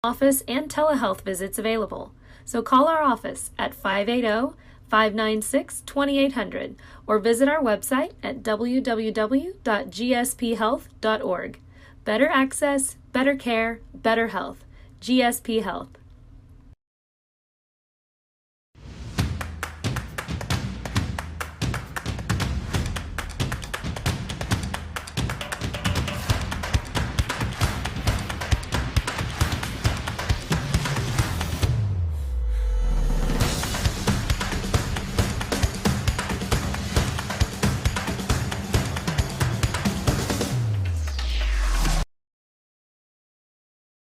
office and telehealth visits available. So call our office at 580-596-2800 or visit our website at www.gsphealth.org. Better access, better care, better health. GSP Health.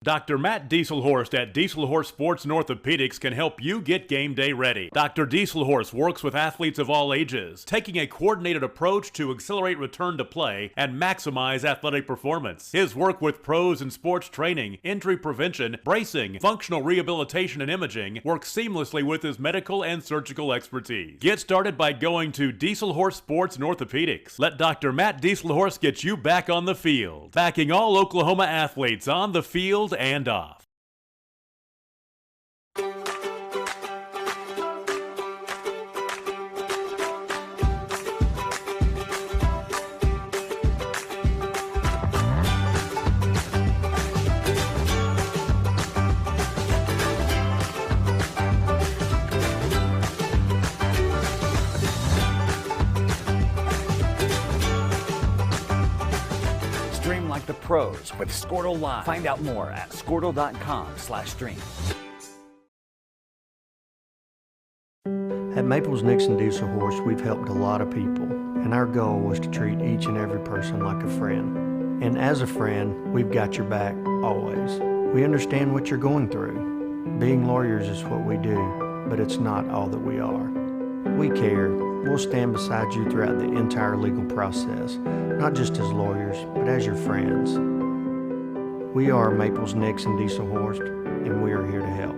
Dr. Matt Dieselhorst at Dieselhorst Sports and Orthopedics can help you get game day ready. Dr. Dieselhorst works with athletes of all ages, taking a coordinated approach to accelerate return to play and maximize athletic performance. His work with pros in sports training, injury prevention, bracing, functional rehabilitation, and imaging works seamlessly with his medical and surgical expertise. Get started by going to Dieselhorst Sports and Orthopedics. Let Dr. Matt Dieselhorst get you back on the field, backing all Oklahoma athletes on the field and off. Stream like the pros with Squirtle Live. Find out more at squirtle.com/stream. At Maples Nixon Dieselhorst, we've helped a lot of people, and our goal was to treat each and every person like a friend. And as a friend, we've got your back always. We understand what you're going through. Being lawyers is what we do, but it's not all that we are. We care. We'll stand beside you throughout the entire legal process, not just as lawyers, but as your friends. We are Maples Nixon Dieselhorst, and we are here to help.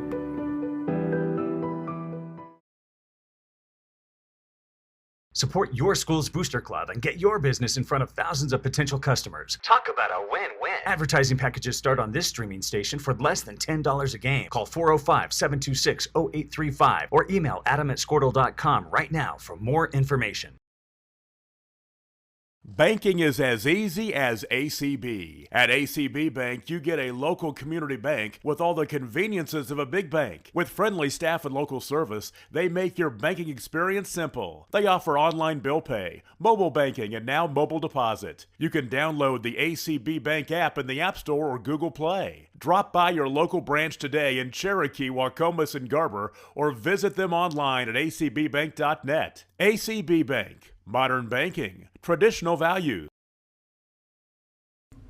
Support your school's booster club and get your business in front of thousands of potential customers. Talk about a win-win. Advertising packages start on this streaming station for less than $10 a game. Call 405-726-0835 or email adam@squirtle.com right now for more information. Banking is as easy as ACB. At ACB Bank, you get a local community bank with all the conveniences of a big bank. With friendly staff and local service, they make your banking experience simple. They offer online bill pay, mobile banking, and now mobile deposit. You can download the ACB Bank app in the App Store or Google Play. Drop by your local branch today in Cherokee, Wacomas, and Garber, or visit them online at acbbank.net. ACB Bank. Modern banking, traditional values.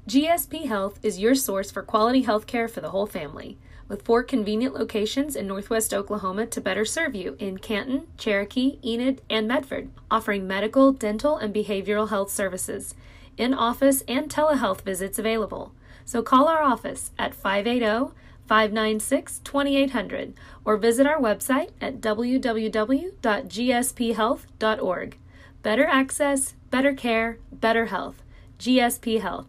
GSP Health is your source for quality health care for the whole family, with 4 convenient locations in Northwest Oklahoma to better serve you in Canton, Cherokee, Enid, and Medford, offering medical, dental, and behavioral health services, in-office and telehealth visits available. So call our office at 580-596-2800 or visit our website at www.gsphealth.org. Better access, better care, better health. GSP Health.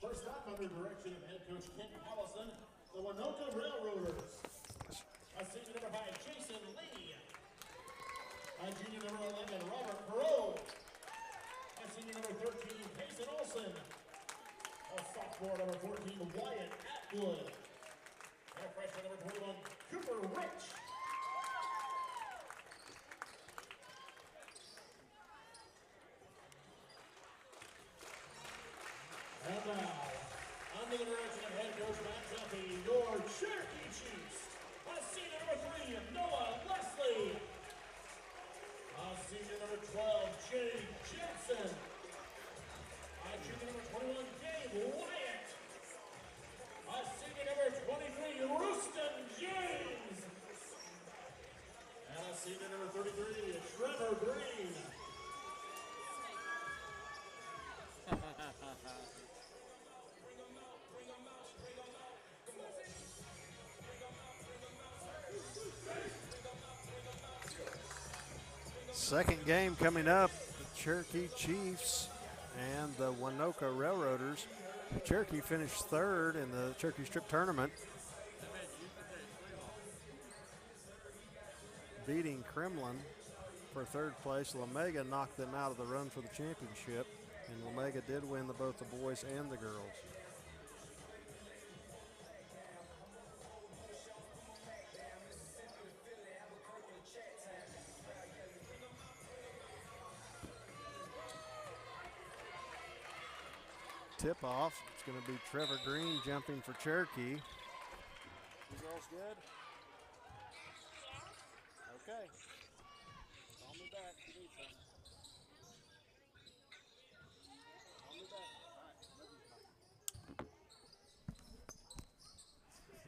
First up, under direction of head coach Kent Allison, the Waynoka Railroaders. Senior number 5, Jason Lee. Junior number 11, Robert Perot. Senior number 13, Payson Olson. Sophomore number 14, Wyatt Atwood. And freshman number 21, Cooper Rich. And now, under the direction of head coach Matt Duffy, your Cherokee Chiefs. Senior number 3, Noah Leslie. Senior number 12, Jay Jensen. Junior number 21, Dave Wyatt. Senior number 23, Rooston James. And senior number 33, Trevor Green. Second game coming up, the Cherokee Chiefs and the Waynoka Railroaders. Cherokee finished third in the Cherokee Strip Tournament, beating Kremlin for third place. Lamega knocked them out of the run for the championship, and Lamega did win both the boys and the girls. Tip off. It's going to be Trevor Green jumping for Cherokee. You girls good? Okay. Call me back if you need something. Call me back. All right.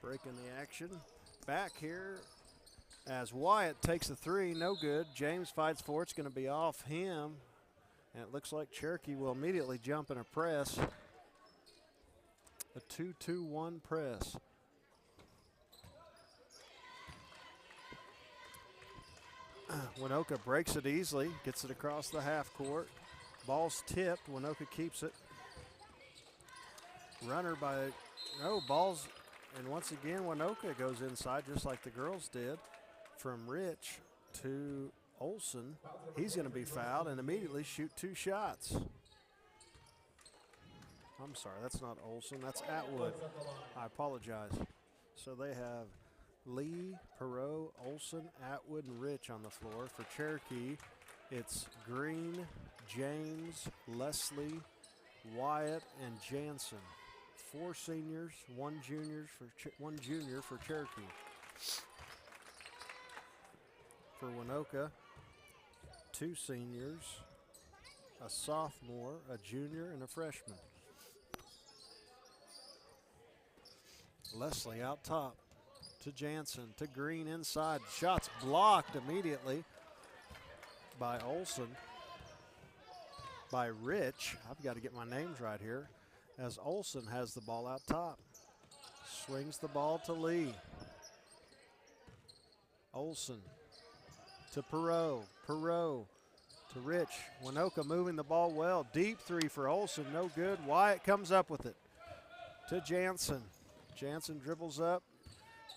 Breaking the action. Back here as Wyatt takes the three. No good. James fights for it. It's going to be off him. And it looks like Cherokee will immediately jump in a press. A 2-2-1 press. Waynoka breaks it easily, gets it across the half court. Ball's tipped. Waynoka keeps it. Runner by, no, ball's, and once again, Waynoka goes inside just like the girls did. From Rich to Olson. He's going to be fouled and immediately shoot two shots. I'm sorry, that's not Olson, that's Atwood. I apologize. So they have Lee, Perot, Olson, Atwood, and Rich on the floor. For Cherokee, it's Green, James, Leslie, Wyatt, and Jansen. 4 seniors, 1 junior for Cherokee. For Waynoka, 2 seniors, a sophomore, a junior, and a freshman. Leslie out top to Jansen, to Green inside. Shots blocked immediately by Olson. By Rich, I've got to get my names right here, as Olson has the ball out top. Swings the ball to Lee. Olson to Perot. Perot to Rich. Waynoka moving the ball well. Deep three for Olson, no good. Wyatt comes up with it to Jansen. Jansen dribbles up,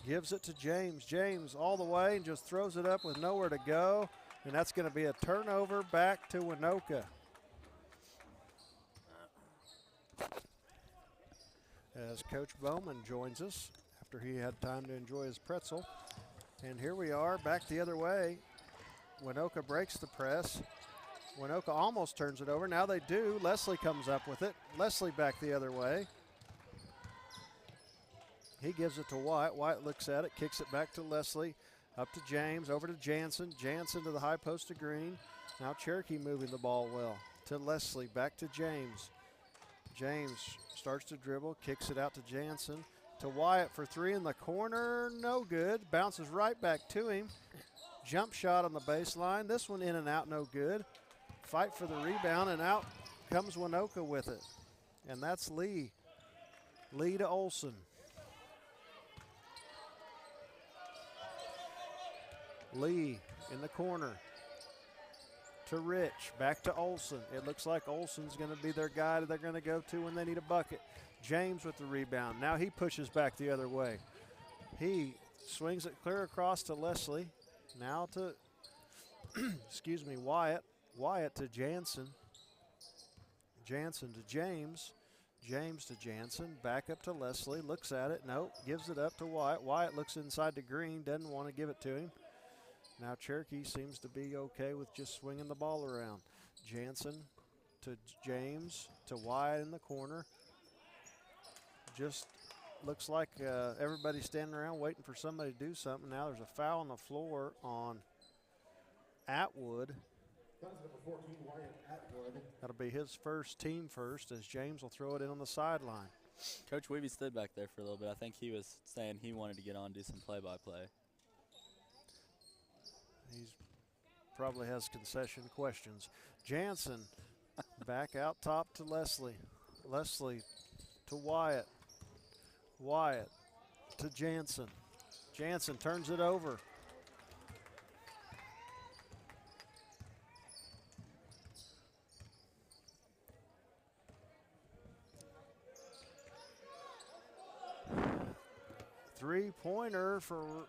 gives it to James. James all the way and just throws it up with nowhere to go. And that's going to be a turnover back to Waynoka. As Coach Bowman joins us after he had time to enjoy his pretzel. And here we are back the other way. Waynoka breaks the press. Waynoka almost turns it over. Now they do. Leslie comes up with it. Leslie back the other way. He gives it to Wyatt. Wyatt looks at it, kicks it back to Leslie, up to James, over to Jansen. Jansen to the high post to Green. Now Cherokee moving the ball well. To Leslie, back to James. James starts to dribble, kicks it out to Jansen. To Wyatt for 3 in the corner, no good. Bounces right back to him. Jump shot on the baseline. This one in and out, no good. Fight for the rebound, and out comes Waynoka with it. And that's Lee. Lee to Olson. Lee in the corner to Rich, back to Olson. It looks like Olson's going to be their guy that they're going to go to when they need a bucket. James with the rebound. Now he pushes back the other way. He swings it clear across to Leslie. Now to, excuse me, Wyatt. Wyatt to Jansen. Jansen to James. James to Jansen. Back up to Leslie. Looks at it. Nope. Gives it up to Wyatt. Wyatt looks inside to Green. Doesn't want to give it to him. Now Cherokee seems to be okay with just swinging the ball around. Jansen to James to Wyatt in the corner. Just looks like everybody's standing around waiting for somebody to do something. Now there's a foul on the floor on Atwood. That'll be his first, team first, as James will throw it in on the sideline. Coach Weavy stood back there for a little bit. I think he was saying he wanted to get on and do some play-by-play. He's probably has concession questions. Jansen back out top to Leslie. Leslie to Wyatt. Wyatt to Jansen. Jansen turns it over. Three-pointer for,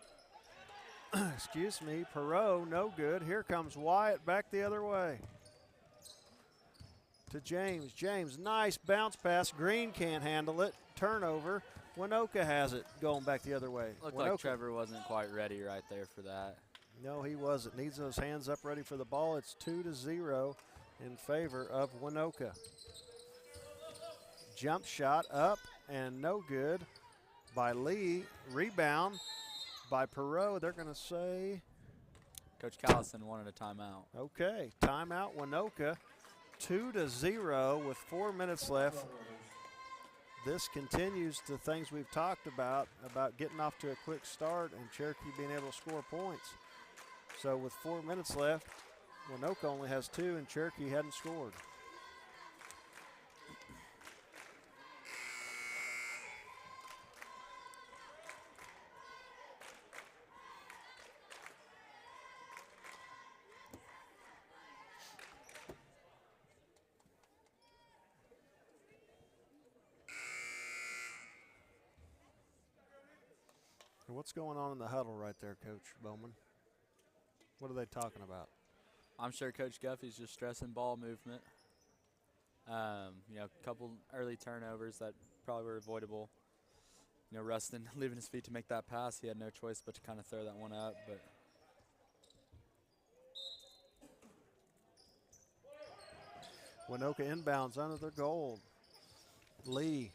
excuse me, Perot, no good. Here comes Wyatt back the other way. To James. James, nice bounce pass. Green can't handle it. Turnover. Waynoka has it going back the other way. Looked Waynoka. like Trevor wasn't quite ready right there for that. No, he wasn't. Needs those hands up ready for the ball. It's 2-0 in favor of Waynoka. Jump shot up and no good by Lee. Rebound by Perot. They're going to say. Coach Callison wanted a timeout. Okay, timeout Waynoka. 2-0 with 4 minutes left. This continues to things we've talked about getting off to a quick start and Cherokee being able to score points. So with 4 minutes left, Waynoka only has 2 and Cherokee hadn't scored. What's going on in the huddle right there, Coach Bowman? What are they talking about? I'm sure Coach Guffey's just stressing ball movement. A couple early turnovers that probably were avoidable. Rustin leaving his feet to make that pass. He had no choice but to kind of throw that one up. But Waynoka inbounds under their goal. Lee,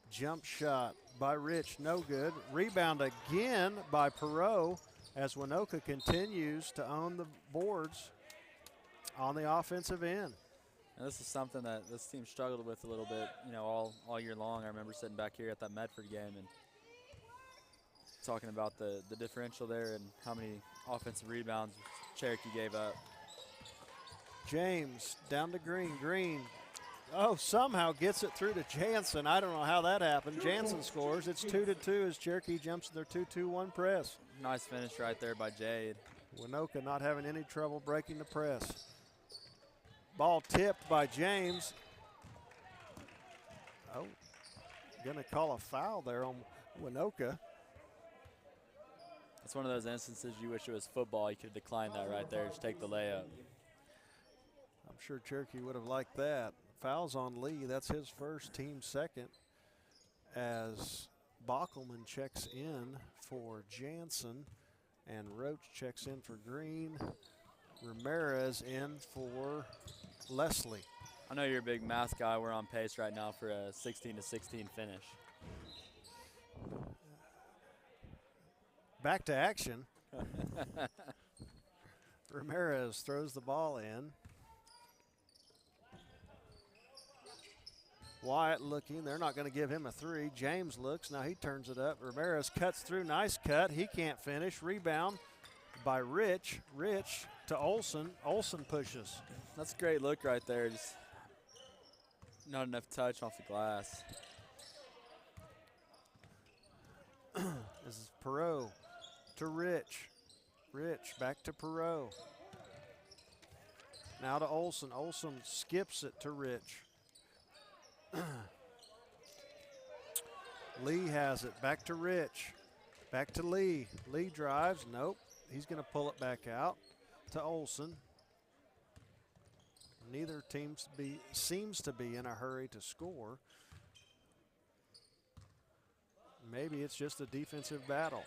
jump shot by Rich, no good. Rebound again by Perot as Waynoka continues to own the boards on the offensive end. And this is something that this team struggled with a little bit, all year long. I remember sitting back here at that Medford game and talking about the differential there and how many offensive rebounds Cherokee gave up. James down to Green. Green, somehow gets it through to Jansen. I don't know how that happened. Jansen scores. It's 2-2 as Cherokee jumps to their 2-2-1 press. Nice finish right there by Jade. Waynoka not having any trouble breaking the press. Ball tipped by James. Gonna call a foul there on Waynoka. It's one of those instances you wish it was football. You could decline that right there. Just take the layup. I'm sure Cherokee would have liked that. Fouls on Lee. That's his first, team second, as Bockelman checks in for Jansen and Roach checks in for Green. Ramirez in for Leslie. I know you're a big math guy. We're on pace right now for a 16-16 finish. Back to action. Ramirez throws the ball in. Wyatt looking. They're not going to give him a three. James looks. Now he turns it up. Ramirez cuts through. Nice cut. He can't finish. Rebound by Rich. Rich to Olson. Olson pushes. That's a great look right there. Just not enough touch off the glass. This is Perot to Rich. Rich back to Perot. Now to Olson. Olson skips it to Rich. Lee has it. Back to Rich. Back to Lee. Lee drives. Nope. He's going to pull it back out to Olson. Neither team seems to be in a hurry to score. Maybe it's just a defensive battle.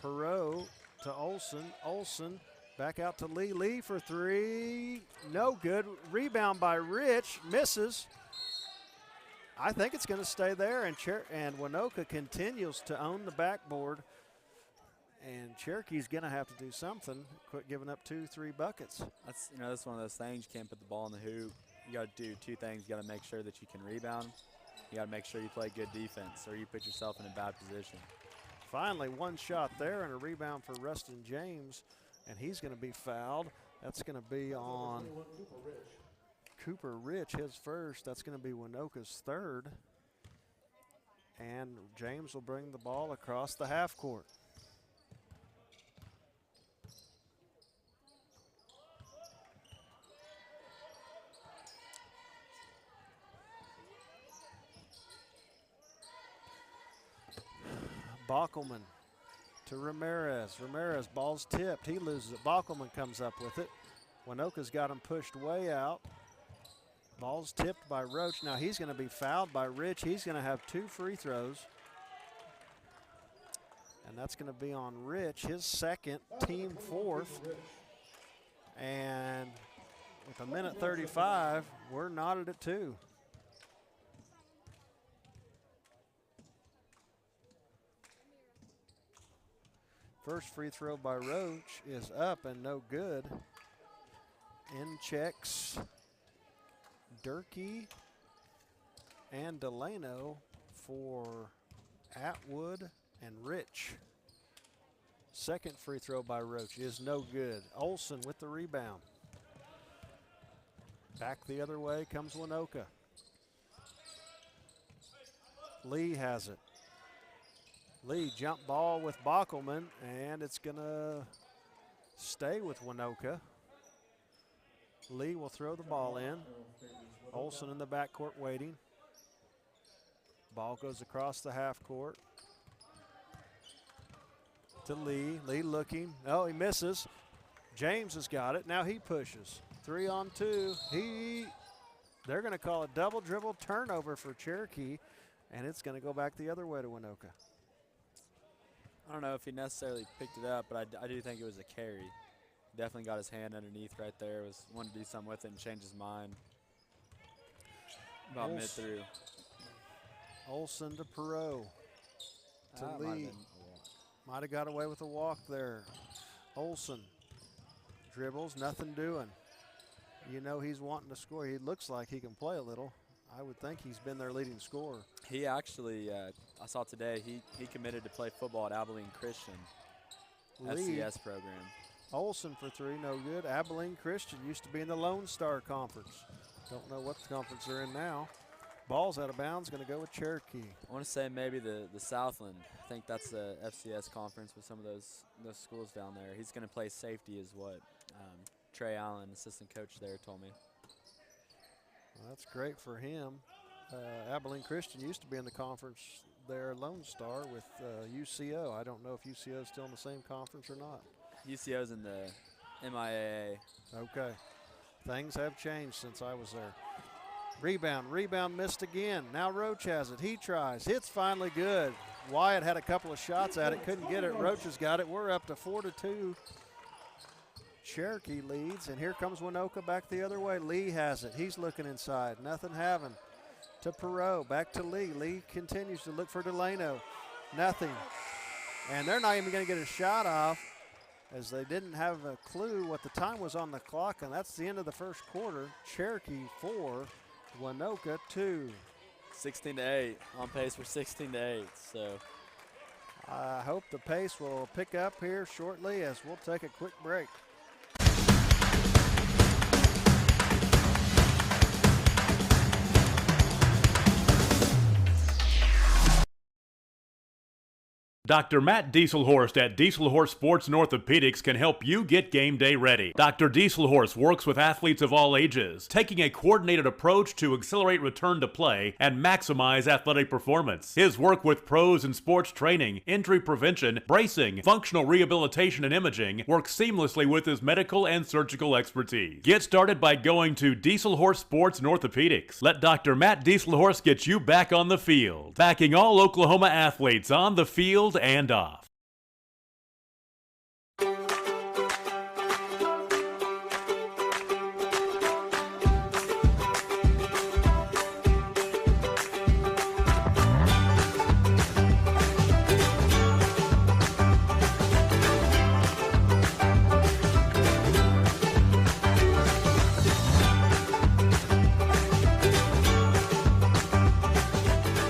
Perot to Olson. Olson back out to Lee. Lee for three. No good. Rebound by Rich. Misses. I think it's going to stay there, and Waynoka continues to own the backboard. And Cherokee's going to have to do something. Quit giving up 2-3 buckets. That's that's one of those things. You can't put the ball in the hoop. You got to do two things. You got to make sure that you can rebound. You got to make sure you play good defense, or you put yourself in a bad position. Finally, one shot there and a rebound for Rustin James, and he's going to be fouled. That's going to be on Cooper Rich, his first. That's going to be Waynoka's third. And James will bring the ball across the half court. Bockelman to Ramirez. Ramirez, ball's tipped. He loses it. Bockelman comes up with it. Waynoka's got him pushed way out. Ball's tipped by Roach. Now he's going to be fouled by Rich. He's going to have 2 free throws. And that's going to be on Rich, his second, team 4th. And with 1:35, we're knotted at 2. First free throw by Roach is up and no good. In checks Durkee and Delano for Atwood and Rich. Second free throw by Roach is no good. Olson with the rebound. Back the other way comes Waynoka. Lee has it. Lee jump ball with Bockelman, and it's going to stay with Waynoka. Lee will throw the ball in. Olson in the backcourt waiting. Ball goes across the half court to Lee. Lee looking. Oh, he misses. James has got it. Now he pushes. 3-on-2. They're going to call a double dribble turnover for Cherokee, and it's going to go back the other way to Waynoka. I don't know if he necessarily picked it up, but I do think it was a carry. Definitely got his hand underneath right there. Wanted to do something with it and change his mind about mid-through. Olson to Perot. To Lee. Might have got away with a walk there. Olson dribbles, nothing doing. You know he's wanting to score. He looks like he can play a little. I would think he's been their leading scorer. He actually, I saw today, he committed to play football at Abilene Christian FCS program. Olson for 3, no good. Abilene Christian used to be in the Lone Star Conference. Don't know what the conference they're in now. Ball's out of bounds, going to go with Cherokee. I want to say maybe the Southland. I think that's the FCS conference with some of those schools down there. He's going to play safety is what Trey Allen, assistant coach there, told me. Well, that's great for him. Abilene Christian used to be in the conference there, Lone Star, with UCO. I don't know if UCO is still in the same conference or not. UCO's in the MIAA. Okay. Things have changed since I was there. Rebound missed again. Now Roach has it. He tries. Hits finally good. Wyatt had a couple of shots at it, couldn't get it. Roach has got it. We're up to 4-2. Cherokee leads, and here comes Waynoka back the other way. Lee has it. He's looking inside. Nothing having. To Perot. Back to Lee. Lee continues to look for Delano. Nothing. And they're not even going to get a shot off, as they didn't have a clue what the time was on the clock, and that's the end of the first quarter. Cherokee 4, Waynoka 2. 16-8, on pace for 16-8. So I hope the pace will pick up here shortly as we'll take a quick break. Dr. Matt Dieselhorst at Dieselhorst Sports and Orthopedics can help you get game day ready. Dr. Dieselhorst works with athletes of all ages, taking a coordinated approach to accelerate return to play and maximize athletic performance. His work with pros in sports training, injury prevention, bracing, functional rehabilitation, and imaging works seamlessly with his medical and surgical expertise. Get started by going to Dieselhorst Sports and Orthopedics. Let Dr. Matt Dieselhorst get you back on the field, backing all Oklahoma athletes on the field and off.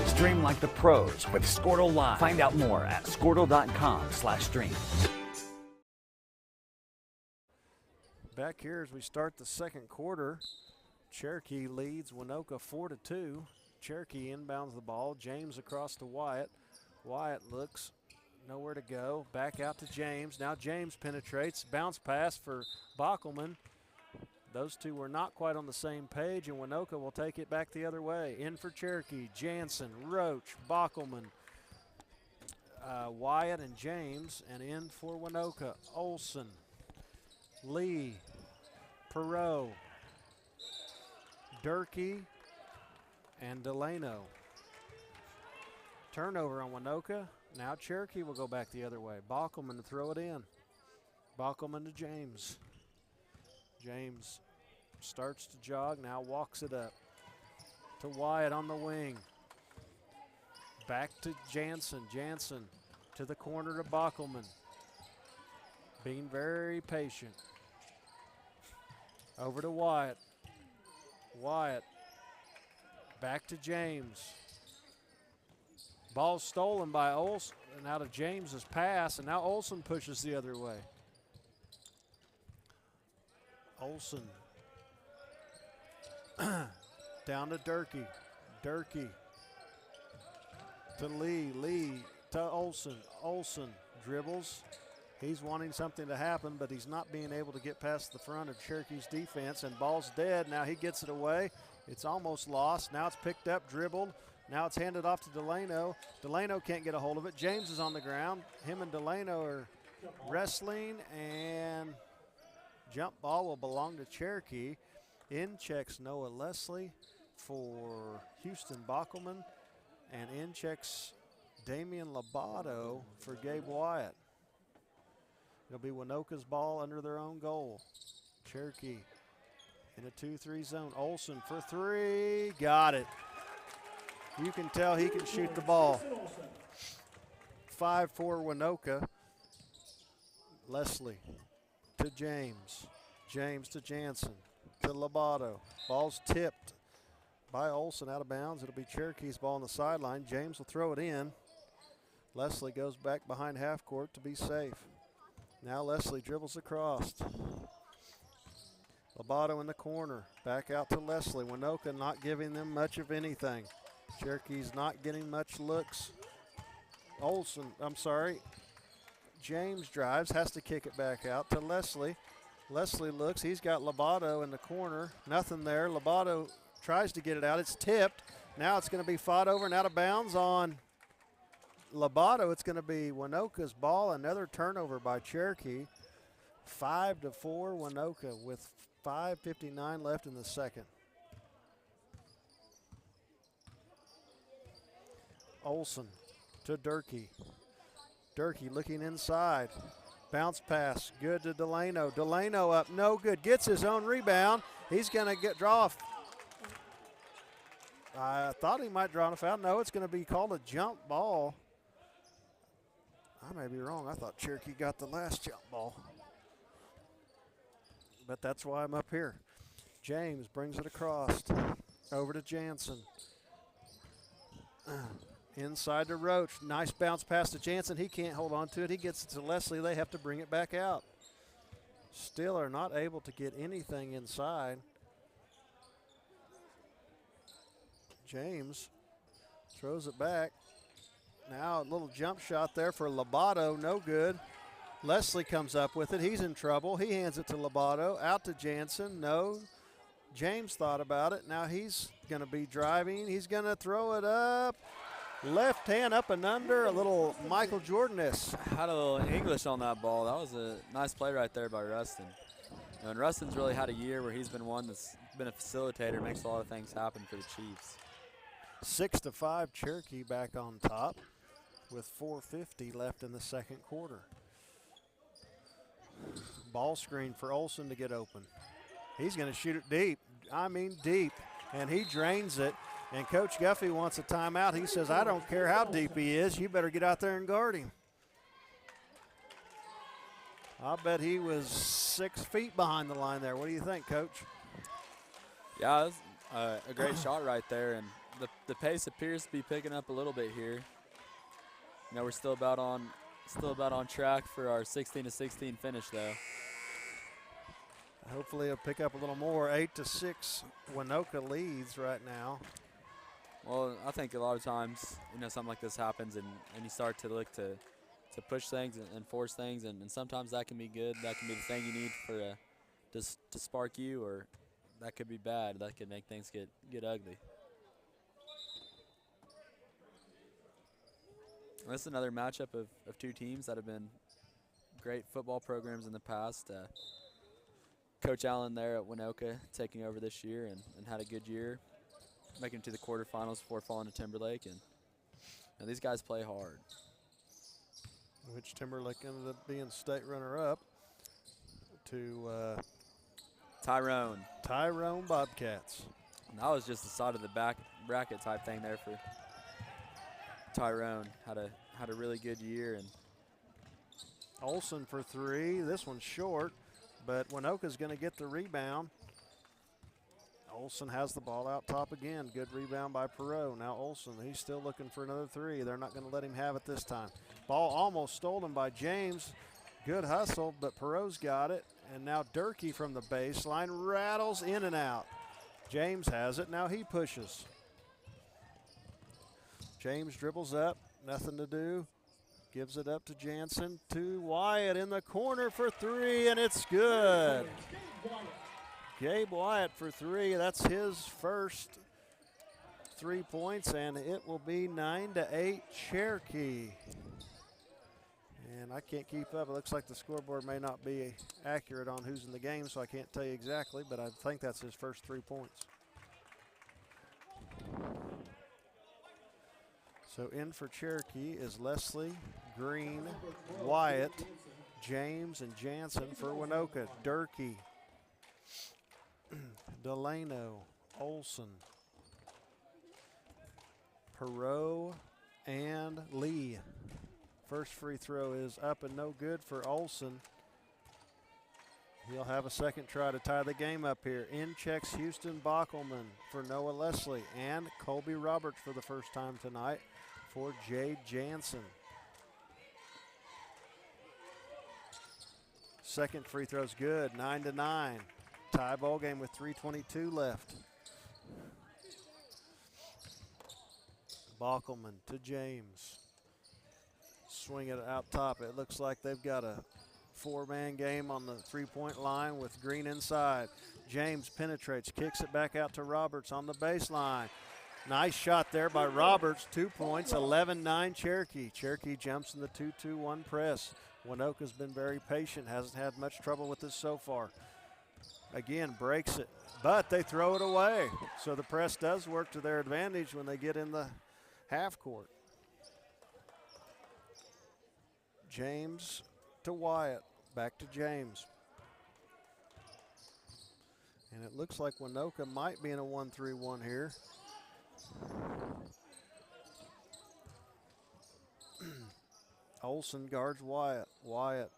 Stream like the pros with Squirtle Live. Find out more at squirtle.com/stream. Back here as we start the second quarter, Cherokee leads Waynoka 4-2. Cherokee inbounds the ball. James across to Wyatt. Wyatt looks, nowhere to go. Back out to James. Now James penetrates. Bounce pass for Bockelman. Those two were not quite on the same page, and Waynoka will take it back the other way. In for Cherokee, Jansen, Roach, Bockelman. Wyatt and James, and in for Waynoka, Olson, Lee, Perot, Durkee, and Delano. Turnover on Waynoka. Now Cherokee will go back the other way. Bockelman to throw it in. Bockelman to James. James starts to jog, now walks it up to Wyatt on the wing. Back to Jansen. Jansen to the corner to Bockelman. Being very patient. Over to Wyatt. Wyatt back to James. Ball stolen by Olson, and out of James's pass, and now Olson pushes the other way. Olson down to Durkee. Durkee to Lee. Lee to Olson. Olson dribbles. He's wanting something to happen, but he's not being able to get past the front of Cherokee's defense, and ball's dead. Now he gets it away. It's almost lost. Now it's picked up, dribbled. Now it's handed off to Delano. Delano can't get a hold of it. James is on the ground. Him and Delano are wrestling, and jump ball will belong to Cherokee. In checks Noah Leslie for Houston Bockelman, and in checks Damian Lobato for Gabe Wyatt. It'll be Waynoka's ball under their own goal. Cherokee in a 2-3 zone. Olson for three. Got it. You can tell he can shoot the ball. 5-4 Waynoka. Leslie to James. James to Jansen. To Lobato. Ball's tipped by Olson out of bounds. It'll be Cherokee's ball on the sideline. James will throw it in. Leslie goes back behind half court to be safe. Now Leslie dribbles across. Lobato in the corner. Back out to Leslie. Waynoka not giving them much of anything. Cherokee's not getting much looks. James drives, has to kick it back out to Leslie. Leslie looks, he's got Lobato in the corner. Nothing there. Lobato tries to get it out. It's tipped. Now it's going to be fought over and out of bounds on Lobato. It's going to be Waynoka's ball. Another turnover by Cherokee. 5-4 Waynoka with 5:59 left in the second. Olson to Durkee. Durkee looking inside. Bounce pass, good to Delano. Delano up, no good. Gets his own rebound. He's going to draw a I thought he might draw a foul. No, it's going to be called a jump ball. I may be wrong. I thought Cherokee got the last jump ball. But that's why I'm up here. James brings it across. Over to Jansen. Inside to Roach. Nice bounce pass to Jansen. He can't hold on to it. He gets it to Leslie. They have to bring it back out. Still are not able to get anything inside. James throws it back. Now a little jump shot there for Lobato. No good. Leslie comes up with it. He's in trouble. He hands it to Lobato. Out to Jansen. No. James thought about it. Now he's going to be driving. He's going to throw it up. Left hand up and under, a little Michael Jordan-esque. Had a little English on that ball. That was a nice play right there by Rustin. And Rustin's really had a year where he's been one that's been a facilitator, makes a lot of things happen for the Chiefs. 6-5 Cherokee back on top with 4:50 left in the second quarter. Ball screen for Olson to get open. He's going to shoot it deep. I mean deep. And he drains it. And Coach Guffey wants a timeout. He says, I don't care how deep he is. You better get out there and guard him. I'll bet he was 6 feet behind the line there. What do you think, Coach? Yeah, it was a great shot right there. And the pace appears to be picking up a little bit here. You know, we're still about on track for our 16-16 finish, though. Hopefully it'll pick up a little more. 8-6, Waynoka leads right now. Well, I think a lot of times, you know, something like this happens and you start to look to push things and force things, and sometimes that can be good. That can be the thing you need for to spark you, or that could be bad. That could make things get ugly. This is another matchup of two teams that have been great football programs in the past. Coach Allen there at Waynoka taking over this year and had a good year, making it to the quarterfinals before falling to Timberlake. And these guys play hard. Which Timberlake ended up being state runner-up to Tyrone Bobcats. And that was just the side of the back bracket type thing there for Tyrone. Had a really good year. And Olson for three. This one's short, but Waynoka's going to get the rebound. Olson has the ball out top again. Good rebound by Perot. Now Olson, he's still looking for another three. They're not going to let him have it this time. Ball almost stolen by James. Good hustle, but Perot's got it. And now Durkee from the baseline rattles in and out. James has it. Now he pushes. James dribbles up. Nothing to do. Gives it up to Jansen. To Wyatt in the corner for three, and it's good. Gabe Wyatt for three. That's his first 3 points, and it will be 9-8 Cherokee. And I can't keep up. It looks like the scoreboard may not be accurate on who's in the game, so I can't tell you exactly, but I think that's his first 3 points. So in for Cherokee is Leslie, Green, Wyatt, James, and Jansen. For Waynoka, Durkee, Delano, Olson, Perot, and Lee. First free throw is up and no good for Olson. He'll have a second try to tie the game up here. In checks Houston Bockelman for Noah Leslie and Colby Roberts for the first time tonight for Jay Jansen. Second free throw's good, 9-9. Tie ball game with 3:22 left. Bockelman to James. Swing it out top. It looks like they've got a 4-man game on the three-point line with Green inside. James penetrates, kicks it back out to Roberts on the baseline. Nice shot there by Roberts. 2 points, 11-9 Cherokee. Cherokee jumps in the 2-2-1 press. Waynoka's been very patient, hasn't had much trouble with this so far. Again, breaks it, but they throw it away. So the press does work to their advantage when they get in the half court. James to Wyatt, back to James. And it looks like Waynoka might be in a 1-3-1 here. Olson guards Wyatt. Wyatt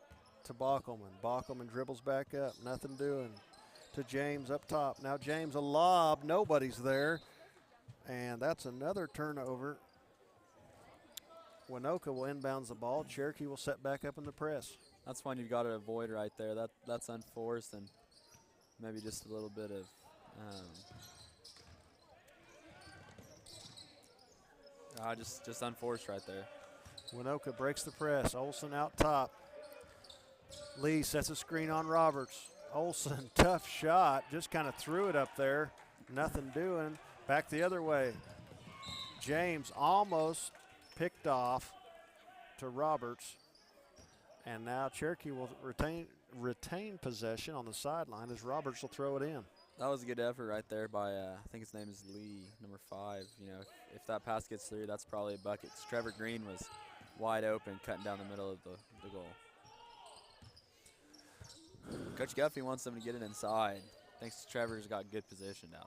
to Bockelman. Bockelman dribbles back up. Nothing doing. To James up top. Now James a lob. Nobody's there. And that's another turnover. Waynoka will inbounds the ball. Cherokee will set back up in the press. that's one you've got to avoid right there. That's unforced and maybe just a little bit of just unforced right there. Waynoka breaks the press. Olson out top. Lee sets a screen on Roberts. Olson, tough shot. Just kind of threw it up there. Nothing doing. Back the other way. James almost picked off to Roberts. And now Cherokee will retain possession on the sideline as Roberts will throw it in. That was a good effort right there by, I think his name is Lee, number 5. You know, if that pass gets through, that's probably a bucket. Trevor Green was wide open, cutting down the middle of the goal. Coach Guffey wants them to get it inside. Thanks to Trevor's got good position down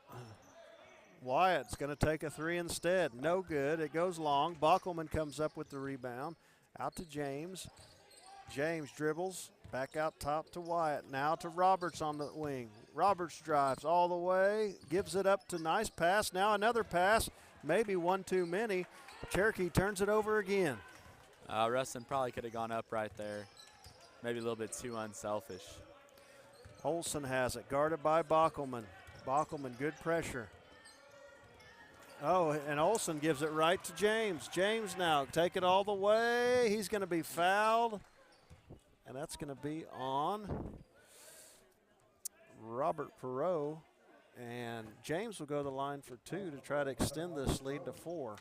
there. Wyatt's going to take a 3 instead. No good. It goes long. Bockelman comes up with the rebound. Out to James. James dribbles. Back out top to Wyatt. Now to Roberts on the wing. Roberts drives all the way. Gives it up to nice pass. Now another pass. Maybe one too many. Cherokee turns it over again. Rustin probably could have gone up right there. Maybe a little bit too unselfish. Olson has it. Guarded by Bockelman. Bockelman, good pressure. Oh, and Olson gives it right to James. James now take it all the way. He's going to be fouled. And that's going to be on Robert Perot. And James will go to the line for 2 to try to extend this lead to 4.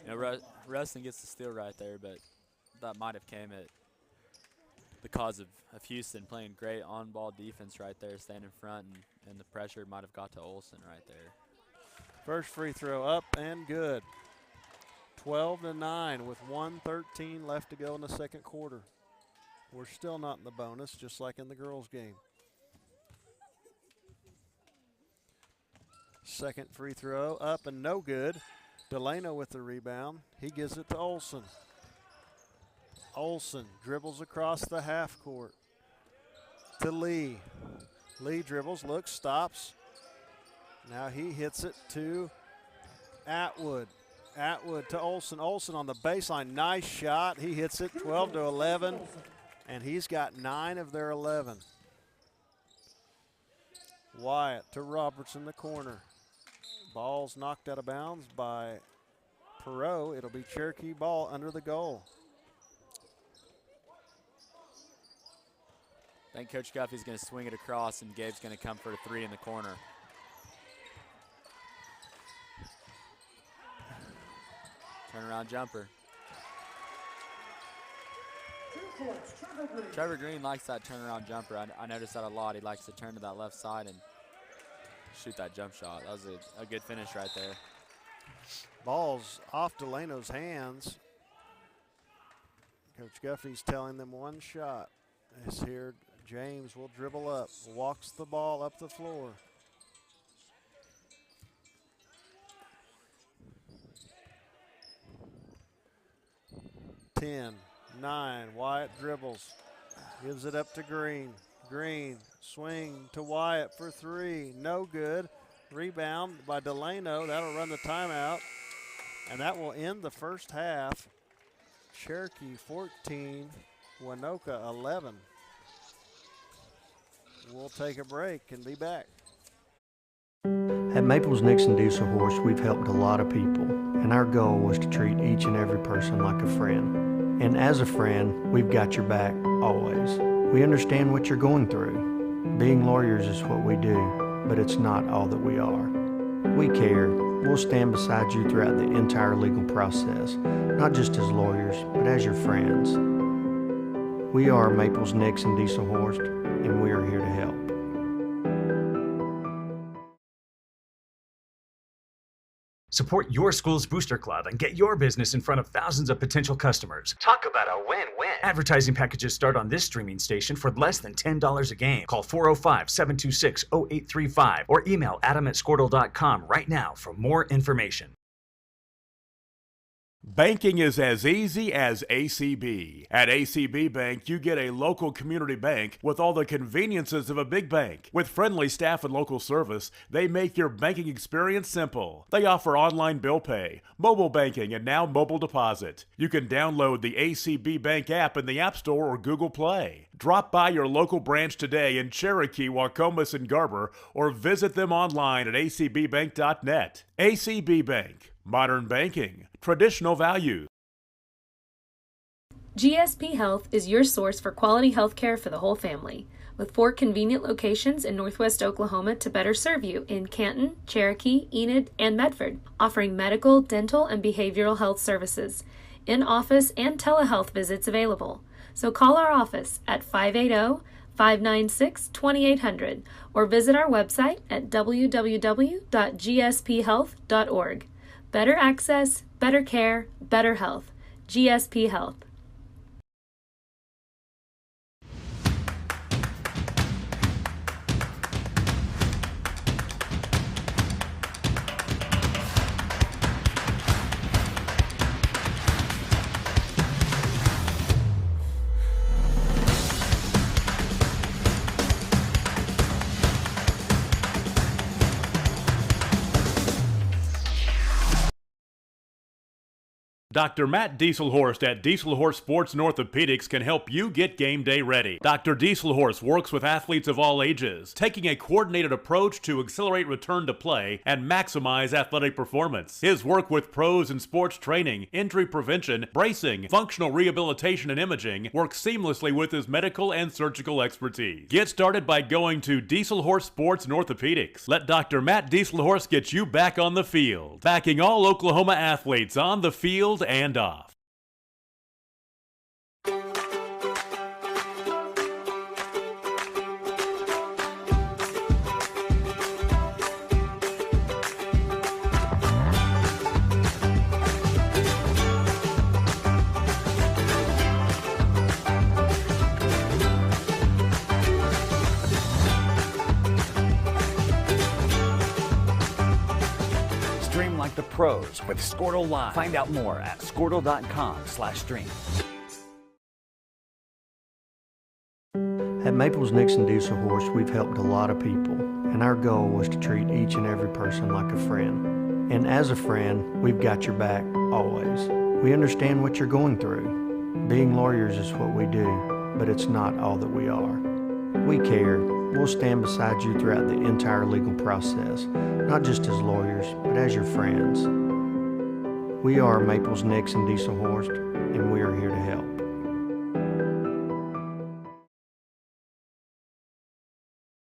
You know, Rustin gets the steal right there, but that might have came at the cause of Houston playing great on-ball defense right there, staying in front, and the pressure might have got to Olson right there. First free throw up and good. 12-9 with 1:13 left to go in the second quarter. We're still not in the bonus, just like in the girls' game. Second free throw up and no good. Delano with the rebound. He gives it to Olson. Olson dribbles across the half court to Lee. Lee dribbles, looks, stops. Now he hits it to Atwood. Atwood to Olson. Olson on the baseline. Nice shot. He hits it 12-11, and he's got 9 of their 11. Wyatt to Roberts in the corner. Ball's knocked out of bounds by Perot. It'll be Cherokee ball under the goal. I think Coach Guffey's going to swing it across, and Gabe's going to come for a 3 in the corner. Turnaround jumper. Trevor Green likes that turnaround jumper. I noticed that a lot. He likes to turn to that left side and shoot that jump shot. That was a good finish right there. Ball's off Delano's hands. Coach Guffey's telling them one shot. It's here. James will dribble up, walks the ball up the floor. Ten, 9, Wyatt dribbles, gives it up to Green. Green, swing to Wyatt for 3, no good. Rebound by Delano, that'll run the timeout, and that will end the first half. Cherokee 14, Waynoka 11. We'll take a break and be back. At Maples Nixon Diesel Horse, we've helped a lot of people, and our goal was to treat each and every person like a friend. And as a friend, we've got your back always. We understand what you're going through. Being lawyers is what we do, but it's not all that we are. We care. We'll stand beside you throughout the entire legal process, not just as lawyers, but as your friends. We are Maples Nixon Diesel Horse, and we are here to help. Support your school's booster club and get your business in front of thousands of potential customers. Talk about a win-win. Advertising packages start on this streaming station for less than $10 a game. Call 405-726-0835 or email adam@squirtle.com right now for more information. Banking is as easy as ACB. At ACB Bank, you get a local community bank with all the conveniences of a big bank. With friendly staff and local service, they make your banking experience simple. They offer online bill pay, mobile banking, and now mobile deposit. You can download the ACB Bank app in the App Store or Google Play. Drop by your local branch today in Cherokee, Wacomas, and Garber, or visit them online at acbbank.net. ACB Bank. Modern banking, traditional values. GSP Health is your source for quality health care for the whole family, with 4 convenient locations in Northwest Oklahoma to better serve you in Canton, Cherokee, Enid, and Medford, offering medical, dental, and behavioral health services, in-office and telehealth visits available. So call our office at 580-596-2800 or visit our website at www.gsphealth.org. Better access, better care, better health. GSP Health. Dr. Matt Dieselhorst at Dieselhorst Sports and Orthopedics can help you get game day ready. Dr. Dieselhorst works with athletes of all ages, taking a coordinated approach to accelerate return to play and maximize athletic performance. His work with pros in sports training, injury prevention, bracing, functional rehabilitation, and imaging works seamlessly with his medical and surgical expertise. Get started by going to Dieselhorst Sports and Orthopedics. Let Dr. Matt Dieselhorst get you back on the field, backing all Oklahoma athletes on the field and off. Stream like the pros with Squirtle Live. Find out more at squirtle.com/stream. At Maples Nixon Dieselhorst, we've helped a lot of people, and our goal was to treat each and every person like a friend. And as a friend, we've got your back always. We understand what you're going through. Being lawyers is what we do, but it's not all that we are. We care. We'll stand beside you throughout the entire legal process, not just as lawyers, but as your friends. We are Maples Nixon Dieselhorst, and we are here to help.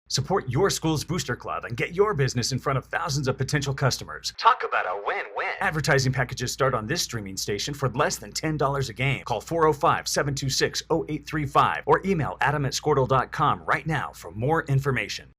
Support your school's booster club and get your business in front of thousands of potential customers. Talk about a win-win. Advertising packages start on this streaming station for less than $10 a game. Call 405-726-0835 or email adam@squirtle.com right now for more information.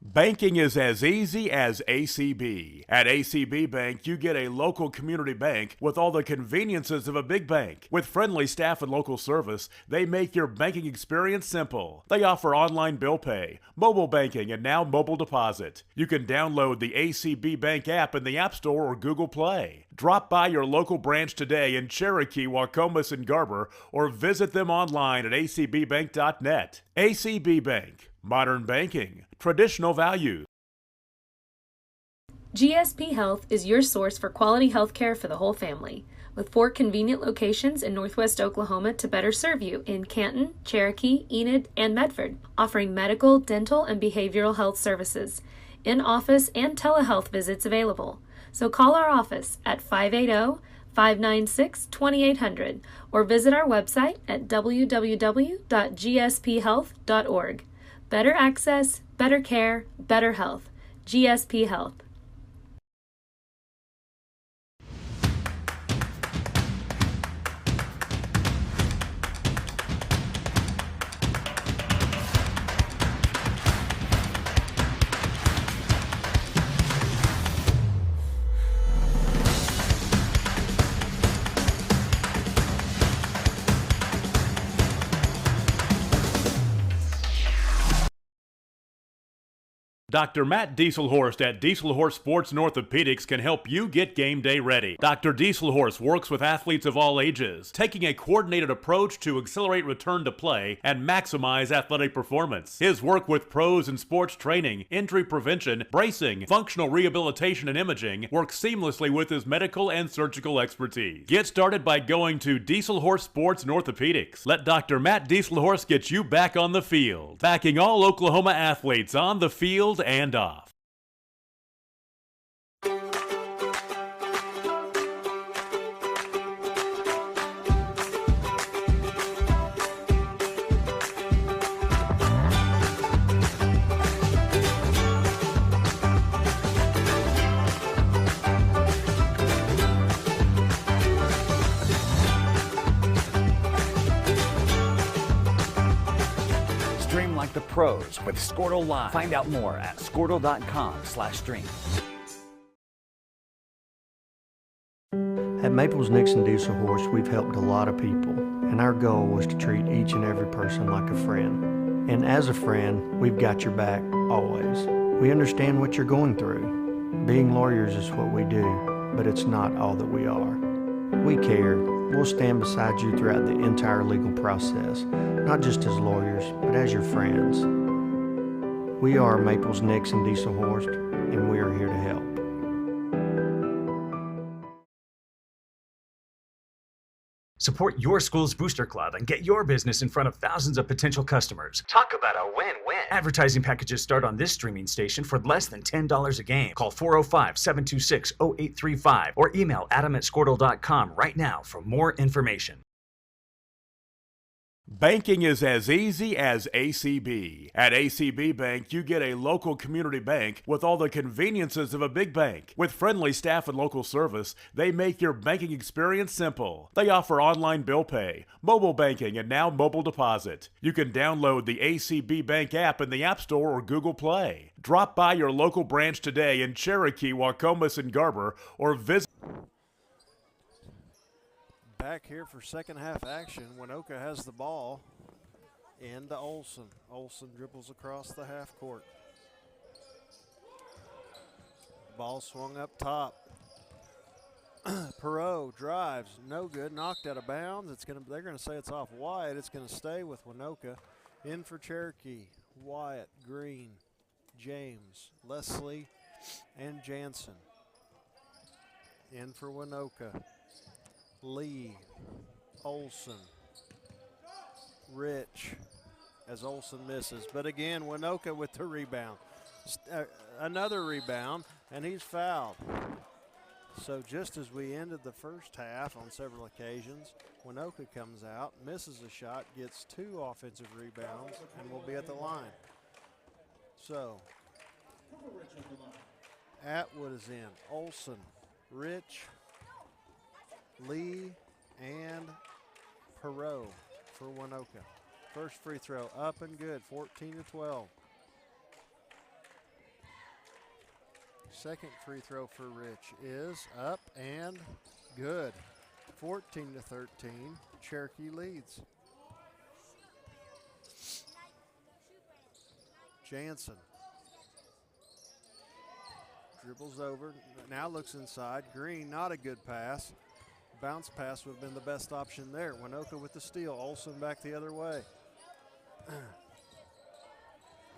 Banking is as easy as ACB. At ACB Bank, you get a local community bank with all the conveniences of a big bank. With friendly staff and local service, they make your banking experience simple. They offer online bill pay, mobile banking, and now mobile deposit. You can download the ACB Bank app in the App Store or Google Play. Drop by your local branch today in Cherokee, Wacomas, and Garber, or visit them online at acbbank.net. ACB Bank. Modern banking, traditional values. GSP Health is your source for quality health care for the whole family, with 4 convenient locations in Northwest Oklahoma to better serve you in Canton, Cherokee, Enid, and Medford, offering medical, dental, and behavioral health services, in-office and telehealth visits available. So call our office at 580-596-2800 or visit our website at www.gsphealth.org. Better access, better care, better health. GSP Health. Dr. Matt Dieselhorst at Dieselhorst Sports and Orthopedics can help you get game day ready. Dr. Dieselhorst works with athletes of all ages, taking a coordinated approach to accelerate return to play and maximize athletic performance. His work with pros in sports training, injury prevention, bracing, functional rehabilitation, and imaging works seamlessly with his medical and surgical expertise. Get started by going to Dieselhorst Sports and Orthopedics. Let Dr. Matt Dieselhorst get you back on the field, backing all Oklahoma athletes on the field and off. Stream like the pros with Squirtle Live. Find out more at squirtle.com/stream. At Maples Nixon Dieselhorst, we've helped a lot of people, and our goal was to treat each and every person like a friend. And as a friend, we've got your back always. We understand what you're going through. Being lawyers is what we do, but it's not all that we are. We care. We'll stand beside you throughout the entire legal process, not just as lawyers, but as your friends. We are Maples Nixon Dieselhorst, and we are here to help. Support your school's booster club and get your business in front of thousands of potential customers. Talk about a win-win. Advertising packages start on this streaming station for less than $10 a game. Call 405-726-0835 or email adam@squirtle.com right now for more information. Banking is as easy as ACB. At ACB Bank, you get a local community bank with all the conveniences of a big bank. With friendly staff and local service, they make your banking experience simple. They offer online bill pay, mobile banking, and now mobile deposit. You can download the ACB Bank app in the App Store or Google Play. Drop by your local branch today in Cherokee, Wacomas, and Garber, or visit. Back here for second half action. Waynoka has the ball into Olson. Olson dribbles across the half court. Ball swung up top. Perot drives, no good, knocked out of bounds. They're gonna say it's off Wyatt. It's gonna stay with Waynoka. In for Cherokee, Wyatt, Green, James, Leslie, and Jansen. In for Waynoka. Lee, Olson, Rich, as Olson misses. But again, Waynoka with the rebound. Another rebound, and he's fouled. So just as we ended the first half on several occasions, Waynoka comes out, misses a shot, gets 2 offensive rebounds, and will be at the line. So Atwood is in. Olson, Rich, Lee, and Perot for Waynoka. First free throw up and good, 14-12. Second free throw for Rich is up and good, 14-13. Cherokee leads. Jansen dribbles over, now looks inside. Green, not a good pass. Bounce pass would have been the best option there. Waynoka with the steal. Olson back the other way.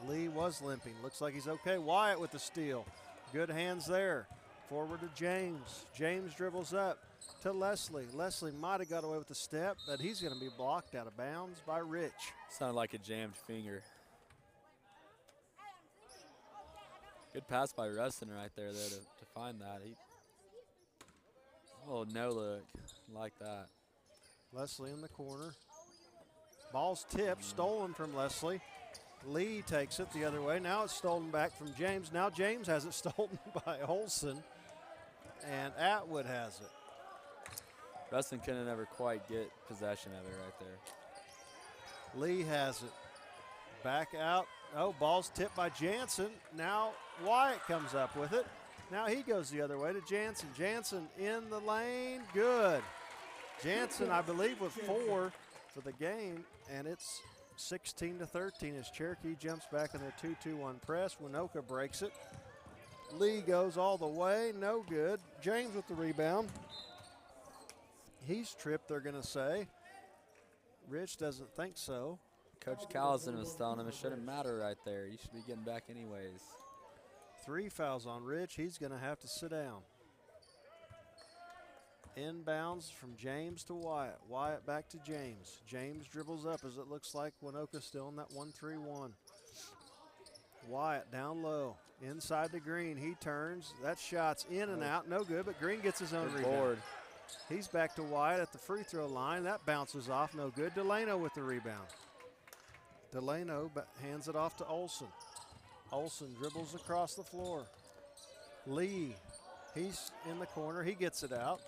Lee was limping. Looks like he's okay. Wyatt with the steal. Good hands there. Forward to James. James dribbles up to Leslie. Leslie might have got away with the step, but he's going to be blocked out of bounds by Rich. Sounded like a jammed finger. Good pass by Rustin right there, though, to find that. Oh, no look, like that. Leslie in the corner. Ball's tipped, stolen from Leslie. Lee takes it the other way. Now it's stolen back from James. Now James has it stolen by Olson, and Atwood has it. Rustin couldn't ever quite get possession of it right there. Lee has it. Back out. Oh, ball's tipped by Jansen. Now Wyatt comes up with it. Now he goes the other way to Jansen. Jansen in the lane, good. Jansen, I believe, with 4 for the game, and it's 16-13 as Cherokee jumps back in their 2-2-1 press. Waynoka breaks it. Lee goes all the way, no good. James with the rebound. He's tripped, they're gonna say. Rich doesn't think so. Coach Callison was telling him it shouldn't matter right there. You should be getting back anyways. 3 fouls on Rich. He's going to have to sit down. Inbounds from James to Wyatt. Wyatt back to James. James dribbles up as it looks like Waynoka still in that 1-3-1. Wyatt down low. Inside to Green. He turns. That shot's in and out. No good, but Green gets his own rebound. He's back to Wyatt at the free throw line. That bounces off. No good. Delano with the rebound. Delano hands it off to Olson. Olson dribbles across the floor. Lee, he's in the corner. He gets it out.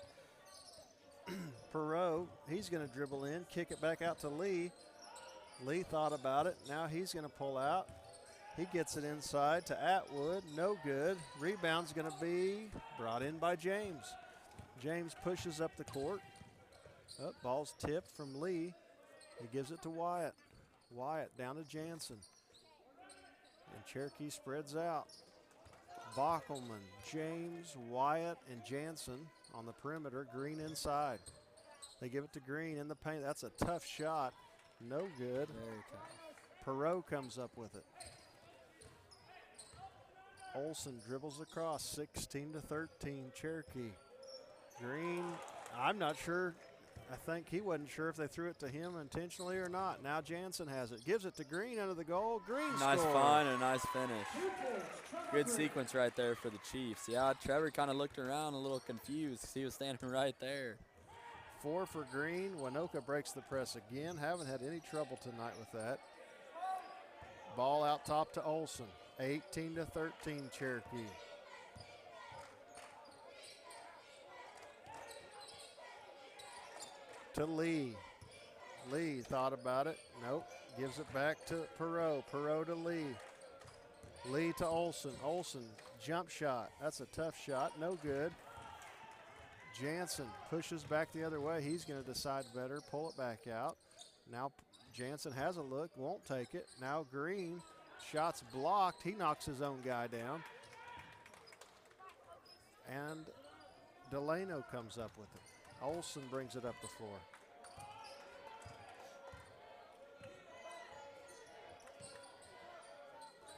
Perot, he's going to dribble in, kick it back out to Lee. Lee thought about it. Now he's going to pull out. He gets it inside to Atwood. No good. Rebound's going to be brought in by James. James pushes up the court. Oh, ball's tipped from Lee. He gives it to Wyatt. Wyatt down to Jansen. And Cherokee spreads out. Bockelman, James, Wyatt, and Jansen on the perimeter. Green inside. They give it to Green in the paint. That's a tough shot. No good. Very tough. Perot comes up with it. Olson dribbles across, 16-13 Cherokee. Green, I'm not sure I think he wasn't sure if they threw it to him intentionally or not. Now Jansen has it. Gives it to Green under the goal. Green Nice scores. find and a nice finish. Good sequence right there for the Chiefs. Yeah, Trevor kind of looked around a little confused because he was standing right there. 4 for Green. Waynoka breaks the press again. Haven't had any trouble tonight with that. Ball out top to Olson. 18-13 Cherokee. To Lee. Lee thought about it. Nope. Gives it back to Perot. Perot to Lee. Lee to Olson. Olson, jump shot. That's a tough shot. No good. Jansen pushes back the other way. He's going to decide better. Pull it back out. Now Jansen has a look. Won't take it. Now Green. Shot's blocked. He knocks his own guy down. And Delano comes up with it. Olson brings it up the floor.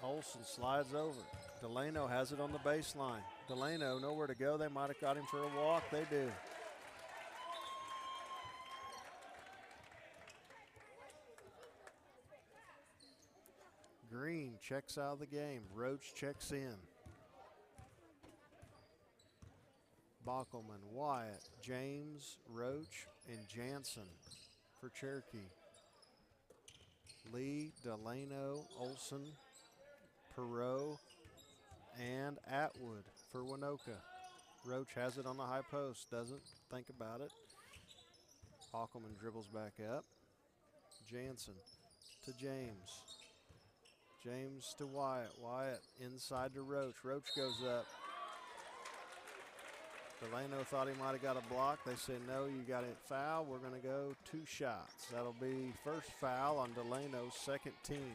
Olson slides over. Delano has it on the baseline. Delano nowhere to go. They might have got him for a walk. They do. Green checks out of the game. Roach checks in. Bockelman, Wyatt, James, Roach, and Jansen for Cherokee. Lee, Delano, Olson, Perot, and Atwood for Waynoka. Roach has it on the high post, doesn't think about it. Bockelman dribbles back up. Jansen to James. James to Wyatt. Wyatt inside to Roach. Roach goes up. Delano thought he might have got a block. They said, no, you got it foul. We're going to go 2 shots. That'll be first foul on Delano's second team.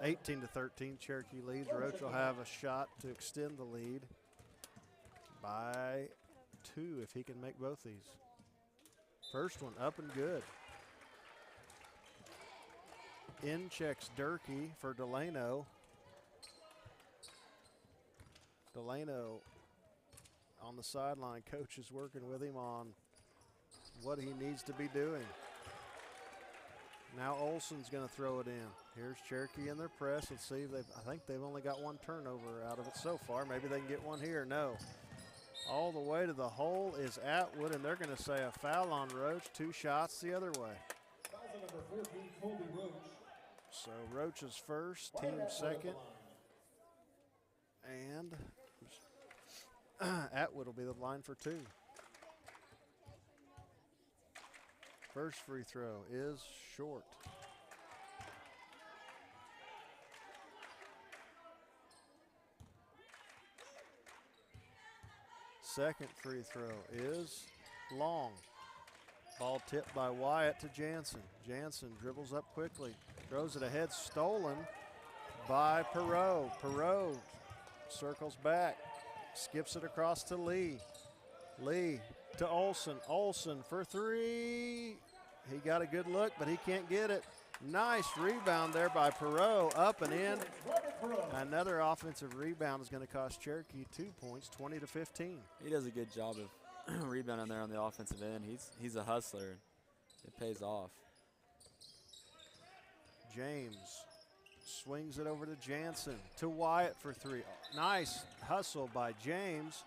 18-13, Cherokee leads. Roach will have a shot to extend the lead by 2 if he can make both these. First one up and good. In checks Durkee for Delano. Delano on the sideline. Coach is working with him on what he needs to be doing. Now Olson's going to throw it in. Here's Cherokee in their press. Let's see if I think they've only got 1 turnover out of it so far. Maybe they can get one here. No. All the way to the hole is Atwood, and they're going to say a foul on Roach. 2 shots the other way. Foul number 14, Colby Roach. So Roach is first, team second. And Atwood will be the line for 2. First free throw is short. Second free throw is long. Ball tipped by Wyatt to Jansen. Jansen dribbles up quickly, throws it ahead, stolen by Perot. Perot circles back, skips it across to Lee. Lee to Olson. Olson for 3. He got a good look, but he can't get it. Nice rebound there by Perot, up and in. Another offensive rebound is going to cost Cherokee 2 points, 20-15. He does a good job of rebounding there on the offensive end. He's a hustler. It pays off. James swings it over to Jansen, to Wyatt for 3. Nice hustle by James.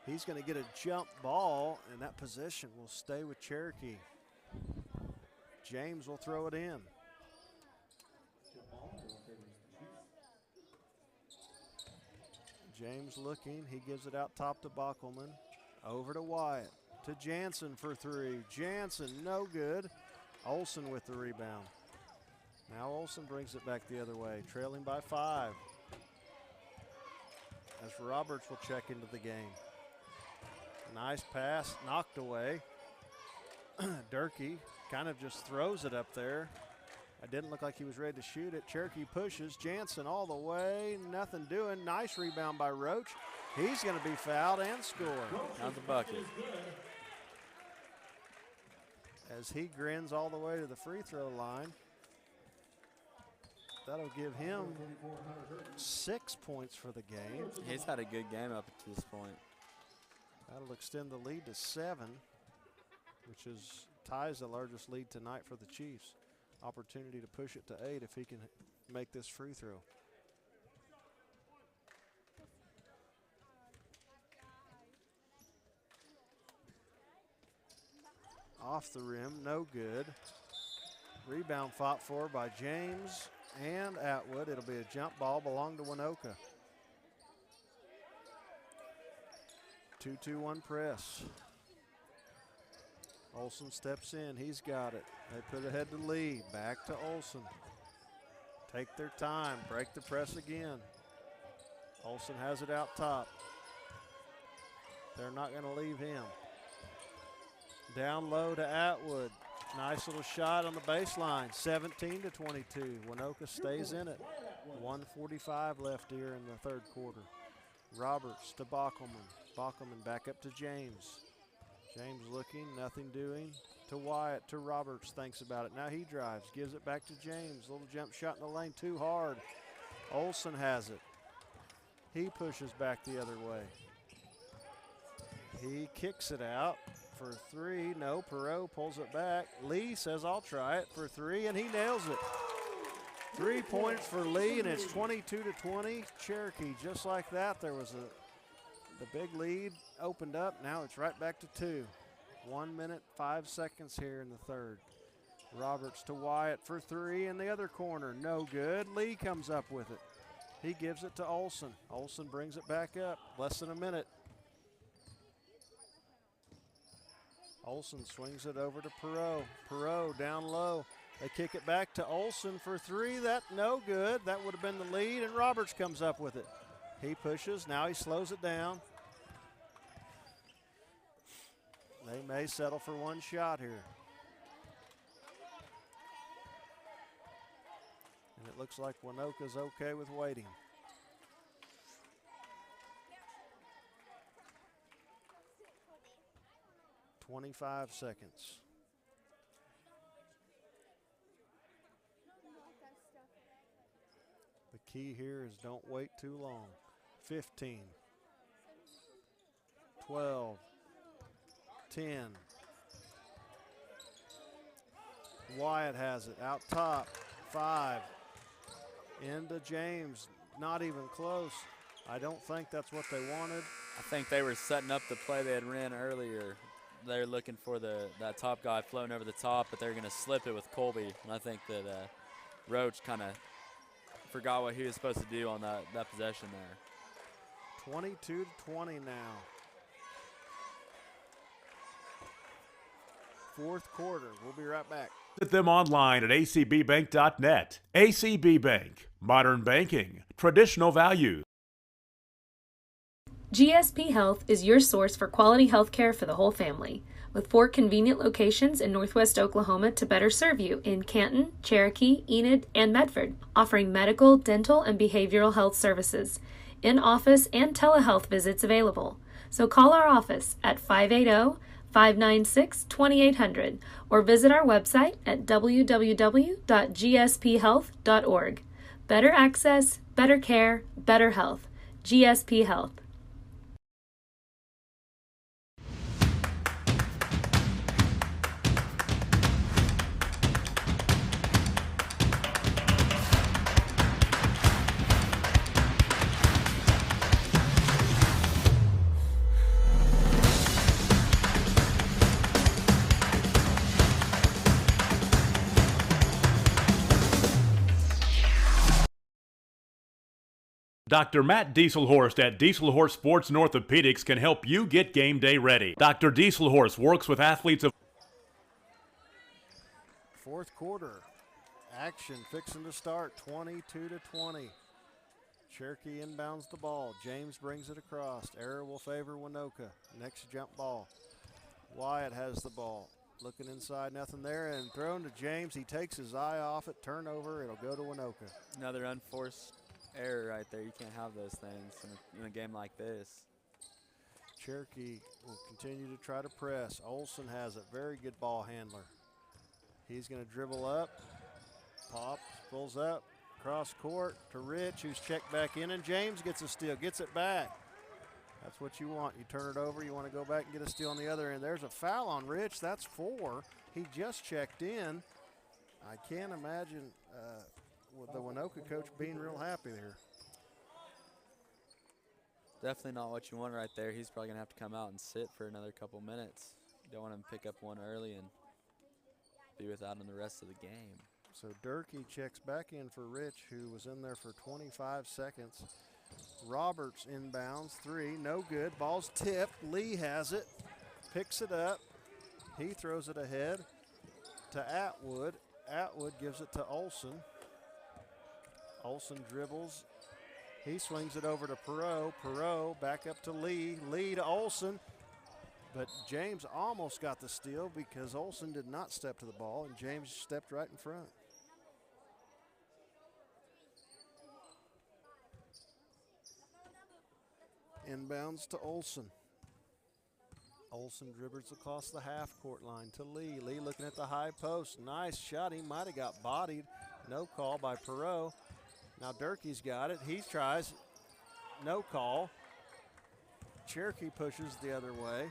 He's going to get a jump ball, and that possession will stay with Cherokee. James will throw it in. James looking. He gives it out top to Bockelman. Over to Wyatt. To Jansen for 3. Jansen, no good. Olson with the rebound. Now Olson brings it back the other way, trailing by 5. As Roberts will check into the game. Nice pass, knocked away. Durkee kind of just throws it up there. It didn't look like he was ready to shoot it. Cherokee pushes. Jansen all the way, nothing doing. Nice rebound by Roach. He's going to be fouled and score. Down the bucket. As he grins all the way to the free throw line. That'll give him 6 points for the game. He's had a good game up to this point. That'll extend the lead to 7. which ties the largest lead tonight for the Chiefs. Opportunity to push it to 8 if he can make this free throw. Off the rim, no good. Rebound fought for by James and Atwood. It'll be a jump ball, belong to Waynoka. 2-2-1 press. Olson steps in, he's got it. They put ahead to Lee, back to Olson. Take their time, break the press again. Olson has it out top. They're not gonna leave him. Down low to Atwood. Nice little shot on the baseline, 17-22. Waynoka stays in it. 1:45 left here in the third quarter. Roberts to Bockelman. Bockelman back up to James. James looking, nothing doing. To Wyatt, to Roberts, thinks about it. Now he drives, gives it back to James. Little jump shot in the lane, too hard. Olson has it. He pushes back the other way. He kicks it out for 3. No, Perot pulls it back. Lee says, I'll try it for 3, and he nails it. 3 points for Lee, and it's 22-20. Cherokee, just like that, there was the big lead opened up. Now it's right back to 2. 1 minute, 5 seconds here in the third. Roberts to Wyatt for 3 in the other corner. No good. Lee comes up with it. He gives it to Olson. Olson brings it back up. Less than a minute. Olson swings it over to Perot. Perot down low. They kick it back to Olson for 3. That no good. That would have been the lead, and Roberts comes up with it. He pushes. Now he slows it down. They may settle for one shot here. And it looks like Waynoka's okay with waiting. .25 seconds. The key here is don't wait too long. 15, 12, 10. Wyatt has it out top. 5. Into James. Not even close. I don't think that's what they wanted. I think they were setting up the play they had ran earlier. They're looking for that top guy floating over the top, but they're going to slip it with Colby. And I think that Roach kind of forgot what he was supposed to do on that possession there. 22-20 now. Fourth quarter. We'll be right back. Visit them online at acbbank.net. ACB Bank. Modern banking. Traditional values. GSP Health is your source for quality health care for the whole family, with 4 convenient locations in Northwest Oklahoma to better serve you in Canton, Cherokee, Enid, and Medford, offering medical, dental, and behavioral health services, in-office and telehealth visits available. So call our office at 580-596-2800 or visit our website at www.gsphealth.org. Better access, better care, better health. GSP Health. Dr. Matt Dieselhorst at Dieselhorst Sports and Orthopedics can help you get game day ready. Dr. Dieselhorst works with athletes of... Fourth quarter. Action fixing to start. 22-20. Cherokee inbounds the ball. James brings it across. Error will favor Waynoka. Next jump ball. Wyatt has the ball. Looking inside, nothing there, and thrown to James. He takes his eye off it. Turnover. It'll go to Waynoka. Another unforced error right there. You can't have those things in a game like this. Cherokee will continue to try to press. Olson has a very good ball handler. He's going to dribble up, pops, pulls up, cross court to Rich, who's checked back in, and James gets a steal, gets it back. That's what you want. You turn it over, you want to go back and get a steal on the other end. There's a foul on Rich. That's 4. He just checked in. I can't imagine with the Waynoka coach being real happy there. Definitely not what you want right there. He's probably going to have to come out and sit for another couple minutes. You don't want him to pick up one early and be without him the rest of the game. So Durkee checks back in for Rich, who was in there for 25 seconds. Roberts inbounds, 3, no good. Ball's tipped. Lee has it, picks it up. He throws it ahead to Atwood. Atwood gives it to Olson. Olson dribbles. He swings it over to Perot. Perot back up to Lee. Lee to Olson. But James almost got the steal because Olson did not step to the ball, and James stepped right in front. Inbounds to Olson. Olson dribbles across the half-court line to Lee. Lee looking at the high post. Nice shot. He might have got bodied. No call by Perot. Now Durkee's got it. He tries. No call. Cherokee pushes the other way.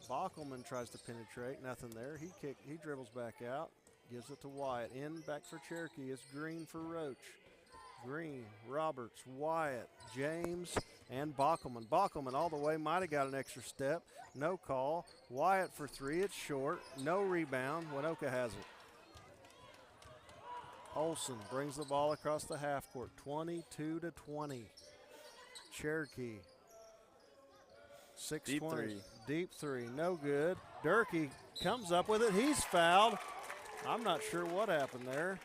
Bockelman tries to penetrate. Nothing there. He dribbles back out. Gives it to Wyatt. In back for Cherokee is Green for Roach. Green, Roberts, Wyatt, James, and Bockelman. Bockelman all the way, might have got an extra step. No call. Wyatt for 3, it's short. No rebound. Waynoka has it. Olson brings the ball across the half court, 22-20. Cherokee, 6-20. Deep 3. Deep 3, no good. Durkee comes up with it. He's fouled. I'm not sure what happened there.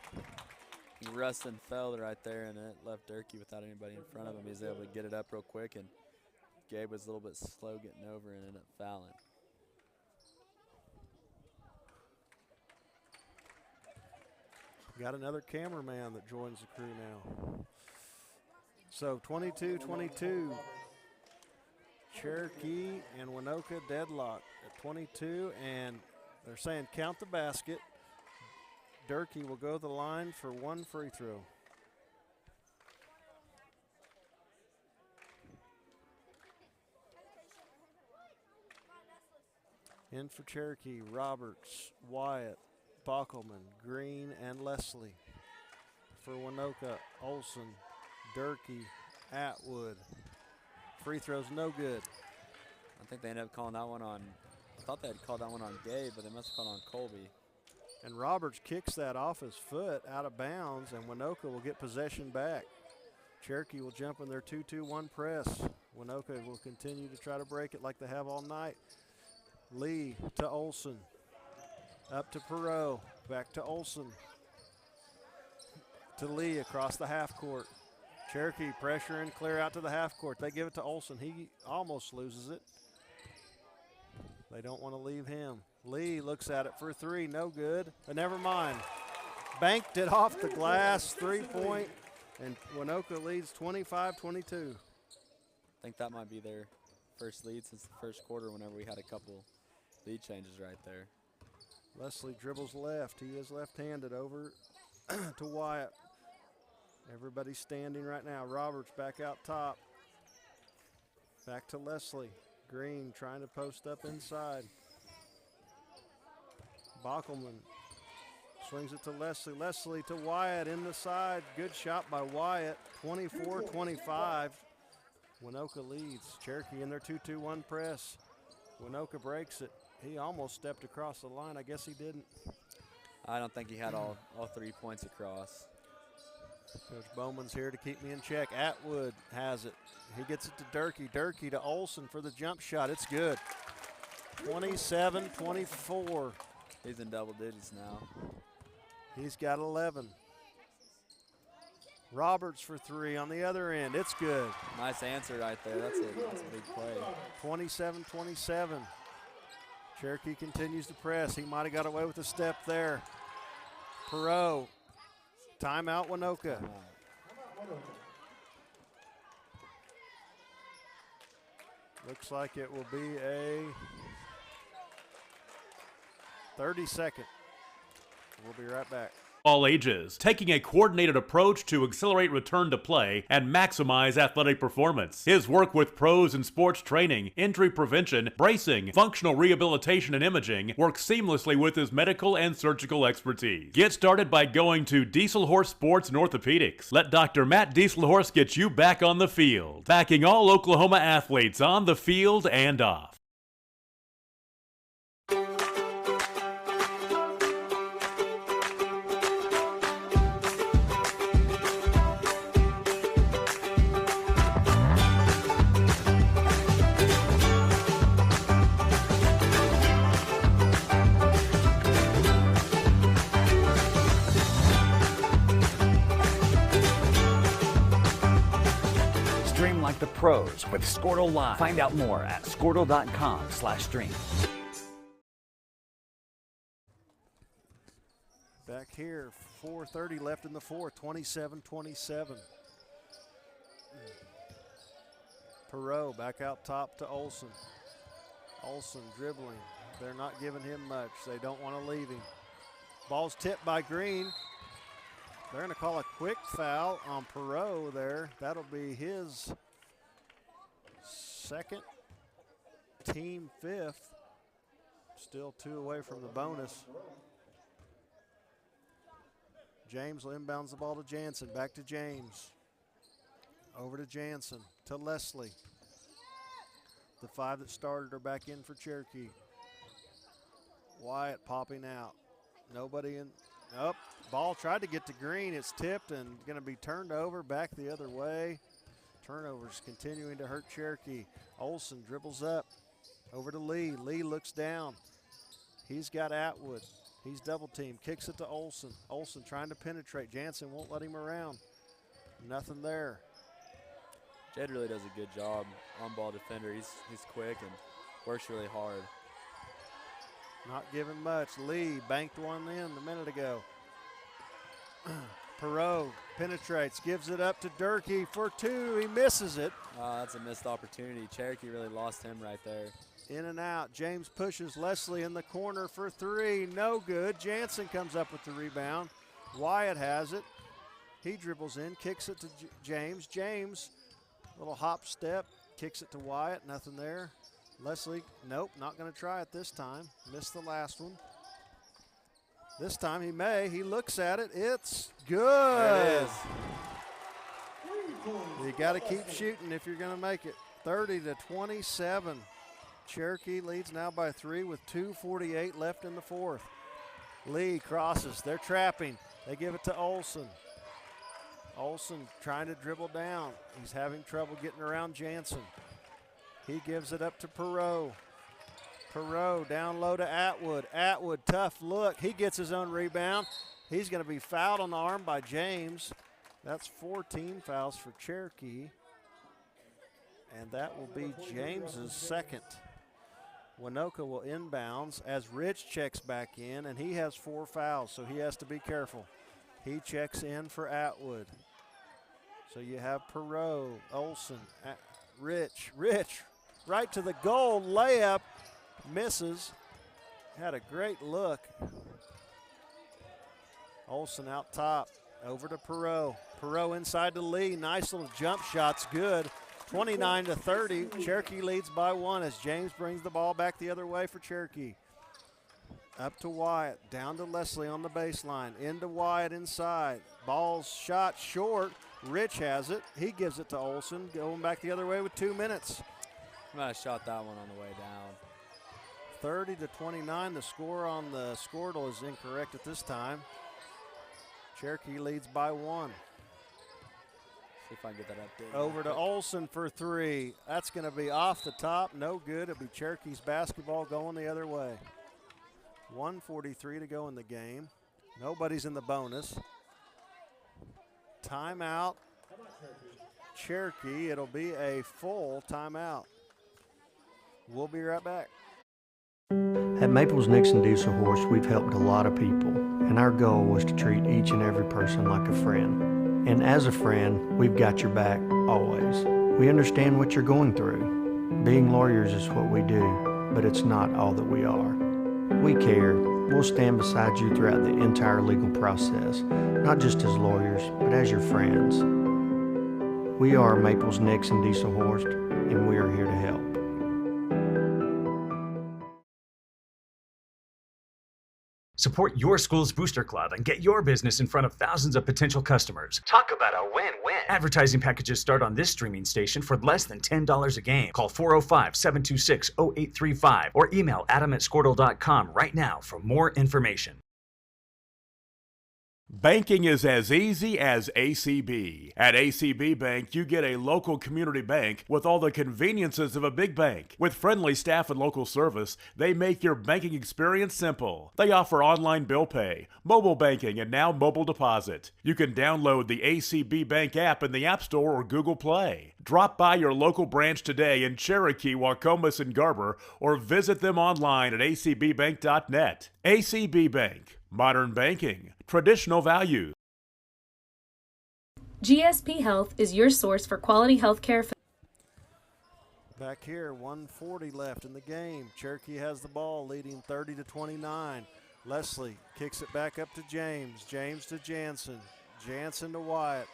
Rustin fell right there, and it left Durkee without anybody in front of him. He was able to get it up real quick, and Gabe was a little bit slow getting over and ended up fouling. Got another cameraman that joins the crew now. So 22-22. Cherokee and Waynoka deadlock at 22, and they're saying count the basket. Durkee will go to the line for 1 free throw. In for Cherokee, Roberts, Wyatt, Bockelman, Green, and Leslie. For Waynoka, Olson, Durkee, Atwood. Free throws no good. I think they ended up calling that one on, I thought they had called that one on Gabe, but they must have called on Colby. And Roberts kicks that off his foot out of bounds, and Waynoka will get possession back. Cherokee will jump in their 2-2-1 press. Waynoka will continue to try to break it like they have all night. Lee to Olson. Up to Perot. Back to Olson. To Lee across the half court. Cherokee pressure and clear out to the half court. They give it to Olson. He almost loses it. They don't want to leave him. Lee looks at it for 3, no good, but never mind. Banked it off the glass, 3-point, and Waynoka leads 25-22. I think that might be their first lead since the first quarter whenever we had a couple lead changes right there. Leslie dribbles left. He is left-handed over to Wyatt. Everybody's standing right now. Roberts back out top. Back to Leslie. Green trying to post up inside. Bockelman swings it to Leslie. Leslie to Wyatt in the side. Good shot by Wyatt. 24-25. Waynoka leads. Cherokee in their 2-2-1 press. Waynoka breaks it. He almost stepped across the line. I guess he didn't. I don't think he had all 3 points across. Coach Bowman's here to keep me in check. Atwood has it. He gets it to Durkee. Durkee to Olson for the jump shot. It's good. 27-24. He's in double digits now. He's got 11. Roberts for 3 on the other end. It's good. Nice answer right there. That's a big play. 27-27. Cherokee continues to press. He might have got away with a step there. Perot. Timeout, Waynoka. Looks like it will be a 30-second. We'll be right back. all ages, taking a coordinated approach to accelerate return to play and maximize athletic performance. His work with pros in sports training, injury prevention, bracing, functional rehabilitation, and imaging works seamlessly with his medical and surgical expertise. Get started by going to Dieselhorse Sports and Orthopedics. Let Dr. Matt Dieselhorse get you back on the field, backing all Oklahoma athletes on the field and off. Stream like the pros with Squirtle Live. Find out more at squirtle.com/stream. Back here, 4:30 left in the fourth, 27-27. Perot back out top to Olson. Olson dribbling. They're not giving him much. They don't want to leave him. Ball's tipped by Green. They're going to call a quick foul on Perot there. That'll be his second, team fifth. Still 2 away from the bonus. James will inbounds the ball to Jansen. Back to James. Over to Jansen, to Leslie. The 5 that started are back in for Cherokee. Wyatt popping out. Nobody in. Up. Ball tried to get to Green. It's tipped and going to be turned over back the other way. Turnovers continuing to hurt Cherokee. Olson dribbles up. Over to Lee. Lee looks down. He's got Atwood. He's double teamed. Kicks it to Olson. Olson trying to penetrate. Jansen won't let him around. Nothing there. Jed really does a good job on ball defender. He's quick and works really hard. Not giving much. Lee banked one in a minute ago. Perot penetrates, gives it up to Durkee for 2. He misses it. That's a missed opportunity. Cherokee really lost him right there. In and out. James pushes Leslie in the corner for 3. No good. Jansen comes up with the rebound. Wyatt has it. He dribbles in, kicks it to James. James, little hop step, kicks it to Wyatt. Nothing there. Leslie, nope, not going to try it this time. Missed the last one. This time he may. He looks at it. It's good. There it is. You got to keep shooting if you're going to make it. 30-27. Cherokee leads now by 3 with 2:48 left in the fourth. Lee crosses. They're trapping. They give it to Olson. Olson trying to dribble down. He's having trouble getting around Jansen. He gives it up to Perot. Perot down low to Atwood. Atwood, tough look. He gets his own rebound. He's going to be fouled on the arm by James. That's 14 fouls for Cherokee. And that will be James's second. Waynoka will inbounds as Rich checks back in, and he has 4 fouls, so he has to be careful. He checks in for Atwood. So you have Perot, Olson, Rich, right to the goal, layup, misses. Had a great look. Olson out top, over to Perot. Perot inside to Lee, nice little jump shot's good. 29-30, Cherokee leads by 1 as James brings the ball back the other way for Cherokee. Up to Wyatt, down to Leslie on the baseline, into Wyatt inside. Ball's shot short, Rich has it. He gives it to Olson, going back the other way with 2 minutes. I might have shot that one on the way down. 30-29, the score on the Squirtle is incorrect at this time. Cherokee leads by 1. See if I can get that update. Over to Olson for 3. That's going to be off the top. No good. It'll be Cherokee's basketball going the other way. 1:43 to go in the game. Nobody's in the bonus. Timeout. Cherokee. It'll be a full timeout. We'll be right back. At Maples Nixon Diesel Horse, we've helped a lot of people, and our goal was to treat each and every person like a friend. And as a friend, we've got your back always. We understand what you're going through. Being lawyers is what we do, but it's not all that we are. We care, We'll stand beside you throughout the entire legal process, not just as lawyers, but as your friends. We are Maples, Nix, and Dieselhorst, and we are here to help. Support your school's booster club and get your business in front of thousands of potential customers. Talk about a win-win. Advertising packages start on this streaming station for less than $10 a game. Call 405-726-0835 or email adam@squirtle.com right now for more information. Banking is as easy as ACB. At ACB Bank, you get a local community bank with all the conveniences of a big bank. With friendly staff and local service, they make your banking experience simple. They offer online bill pay, mobile banking, and now mobile deposit. You can download the ACB Bank app in the App Store or Google Play. Drop by your local branch today in Cherokee, Wacomas, and Garber, or visit them online at acbbank.net. ACB Bank. Modern banking. Traditional values. GSP Health is your source for quality health care. Back here, 1:40 left in the game. Cherokee has the ball, leading 30-29. Leslie kicks it back up to James. James to Jansen. Jansen to Wyatt.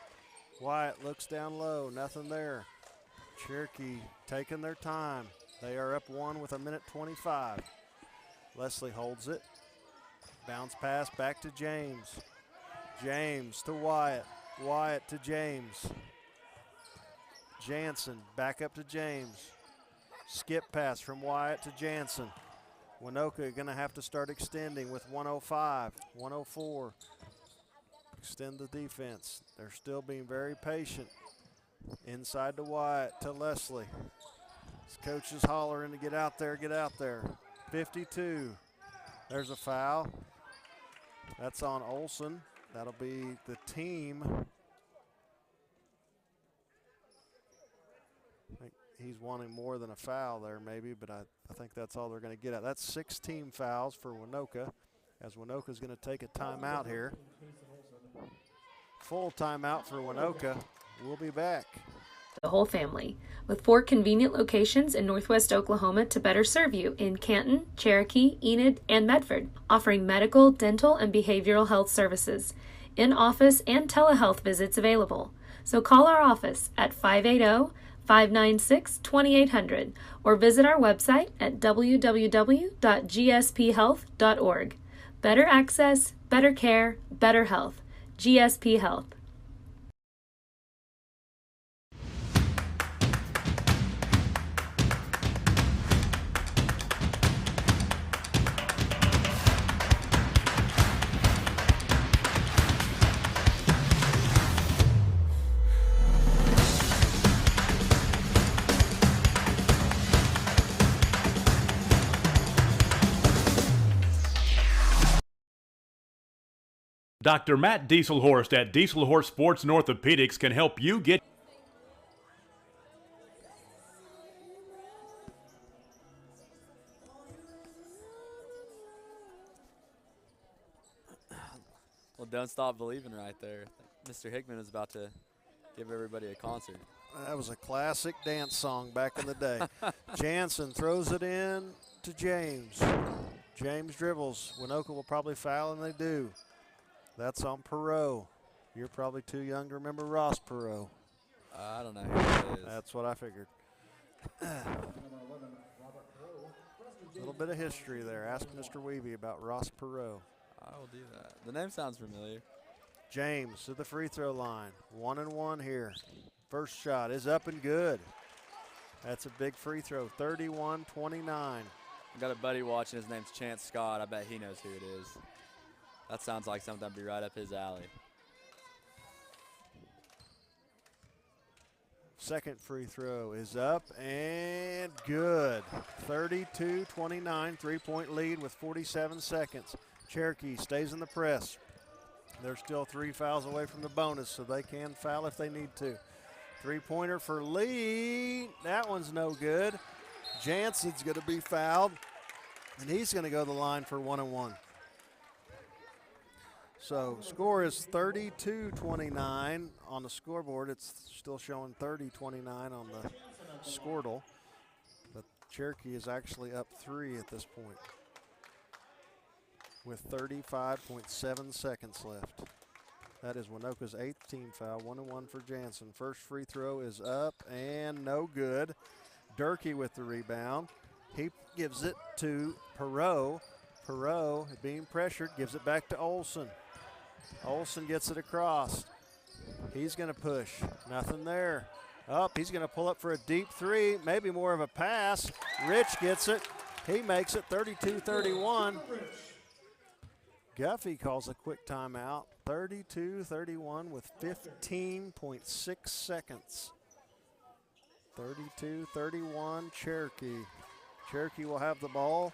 Wyatt looks down low, nothing there. Cherokee taking their time. They are up one with 1:25. Leslie holds it. Bounce pass back to James. James to Wyatt. Wyatt to James. Jansen back up to James. Skip pass from Wyatt to Jansen. Waynoka going to have to start extending with 1:05, 1:04. Extend the defense. They're still being very patient. Inside to Wyatt to Leslie. His coach is hollering to get out there, get out there. 52. There's a foul. That's on Olson. That'll be the team. I think he's wanting more than a foul there maybe, but I think that's all they're going to get at. That's 6 team fouls for Waynoka, as Waynoka's going to take a timeout here. Full timeout for Waynoka. We'll be back. The whole family, with 4 convenient locations in Northwest Oklahoma to better serve you in Canton, Cherokee, Enid, and Medford, offering medical, dental, and behavioral health services, in-office and telehealth visits available. So call our office at 580-596-2800 or visit our website at www.gsphealth.org. Better access, better care, better health. GSP Health. Dr. Matt Dieselhorst at Dieselhorst Sports and Orthopedics can help you get... Well, don't stop believing right there. Mr. Hickman was about to give everybody a concert. That was a classic dance song back in the day. Jansen throws it in to James. James dribbles. Waynoka will probably foul, and they do. That's on Perot. You're probably too young to remember Ross Perot. I don't know who that is. That's what I figured. A little bit of history there. Ask Mr. Weeby about Ross Perot. I will do that. The name sounds familiar. James to the free throw line. 1-1 here. First shot is up and good. That's a big free throw. 31-29. I got a buddy watching. His name's Chance Scott. I bet he knows who it is. That sounds like something that'd be right up his alley. Second free throw is up and good. 32-29, 3-point lead with 47 seconds. Cherokee stays in the press. They're still 3 fouls away from the bonus, so they can foul if they need to. Three-pointer for Lee. That one's no good. Jansen's going to be fouled, and he's going to go to the line for 1-1. So score is 32-29 on the scoreboard. It's still showing 30-29 on the Squirtle. But Cherokee is actually up 3 at this point. with 35.7 seconds left. That is Waynoka's 8th team foul, 1-1 for Jansen. First free throw is up and no good. Durkee with the rebound. He gives it to Perot. Perot, being pressured, gives it back to Olson. Olson gets it across. He's going to push. Nothing there. Up, he's going to pull up for a deep three, maybe more of a pass. Rich gets it. He makes it 32-31. Guffey calls a quick timeout. 32-31 with 15.6 seconds. 32-31 Cherokee. Cherokee will have the ball.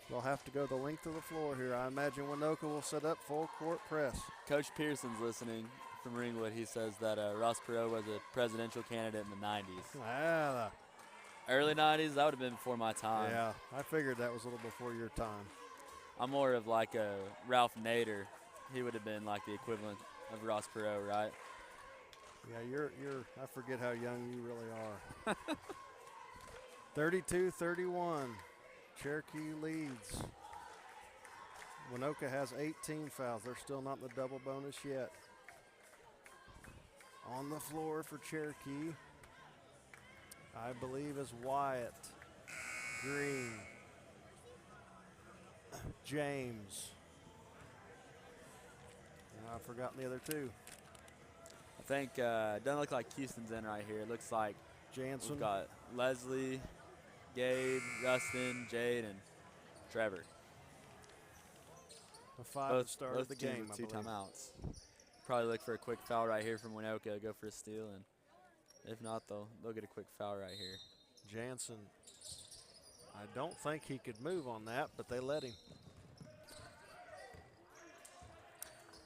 They'll have to go the length of the floor here. I imagine Waynoka will set up full court press. Coach Pearson's listening from Ringwood. He says that Ross Perot was a presidential candidate in the 90s. Ah, Early 90s, that would have been before my time. yeah, I figured that was a little before your time. I'm more of like a Ralph Nader. He would have been like the equivalent of Ross Perot, right? Yeah, I forget how young you really are. 32-31, Cherokee leads. Waynoka has 18 fouls. They're still not in the double bonus yet. On the floor for Cherokee, I believe, is Wyatt, Green, James. I've forgotten the other two. I think it doesn't look like Houston's in right here. It looks like Jansen. we've got Leslie, Gabe, Rustin, Jade, and Trevor. The five at the start of the game, with I two believe. timeouts. Probably look for a quick foul right here from Waynoka, go for a steal, and if not, they'll get a quick foul right here. Jansen, I don't think he could move on that, but they let him.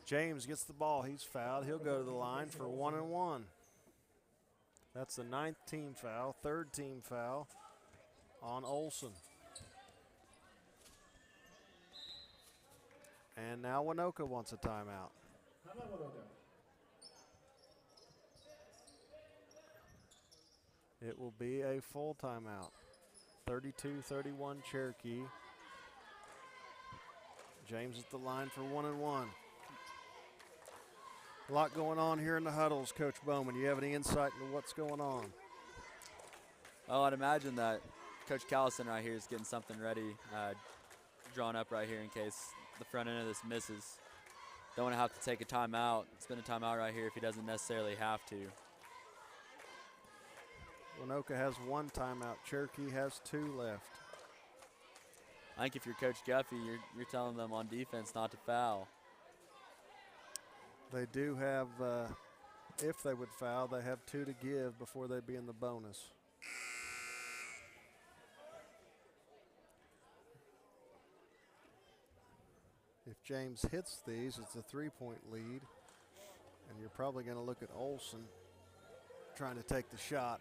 James gets the ball. He's fouled. He'll go to the line for 1-1. That's the 9th team foul, 3rd team foul on Olson. And now Waynoka wants a timeout. It will be a full timeout. 32-31 Cherokee. James at the line for 1-1. A lot going on here in the huddles, Coach Bowman. Do you have any insight into what's going on? Oh, I'd imagine that Coach Callison right here is getting something ready, drawn up right here in case the front end of this misses. Don't want to have to take a timeout, spend a timeout right here if he doesn't necessarily have to. Waynoka has 1 timeout. Cherokee has 2 left. I think if you're Coach Guffey, you're telling them on defense not to foul. They do have, if they would foul, they have 2 to give before they'd be in the bonus. If James hits these, it's a 3-point lead. And you're probably going to look at Olson trying to take the shot.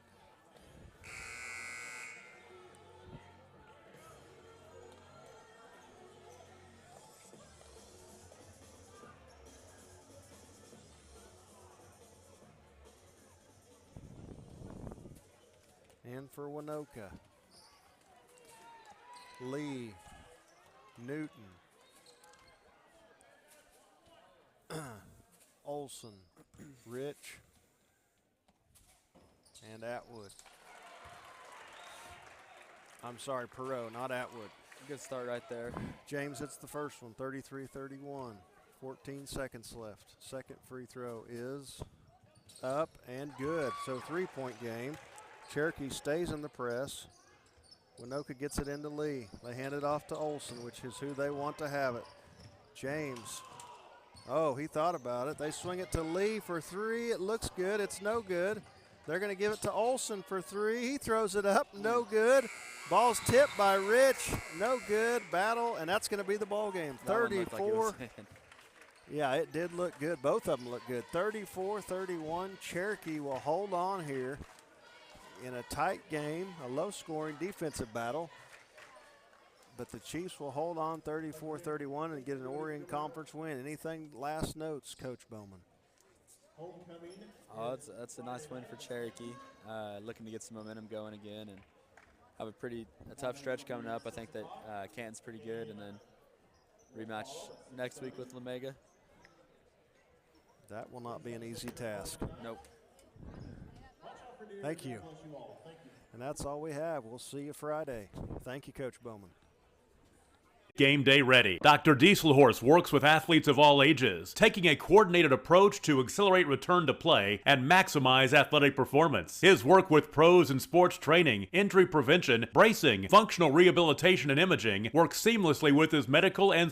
And for Waynoka, Lee, Newton, Olson, Rich, and Atwood. I'm sorry, Perot, not Atwood. Good start right there. James hits the first one, 33-31. 14 seconds left. Second free throw is up and good. So 3-point game. Cherokee stays in the press. Waynoka gets it into Lee. They hand it off to Olson, which is who they want to have it. James. Oh, he thought about it. They swing it to Lee for 3. It looks good. It's no good. They're going to give it to Olson for 3. He throws it up. No good. Ball's tipped by Rich. No good. Battle, and that's going to be the ball game. 34. Yeah, it did look good. Both of them look good. 34-31. Cherokee will hold on here in a tight game, a low-scoring defensive battle. But the Chiefs will hold on 34-31 and get an Orion Conference win. Anything last notes, Coach Bowman? Oh, that's a nice win for Cherokee. Looking to get some momentum going again and have a tough stretch coming up. I think that Canton's pretty good, and then rematch next week with Lamega. That will not be an easy task. Nope. Thank you. And that's all we have. We'll see you Friday. Thank you, Coach Bowman. Game day ready. Dr. Dieselhorst works with athletes of all ages, taking a coordinated approach to accelerate return to play and maximize athletic performance. His work with pros in sports training, injury prevention, bracing, functional rehabilitation, and imaging works seamlessly with his medical and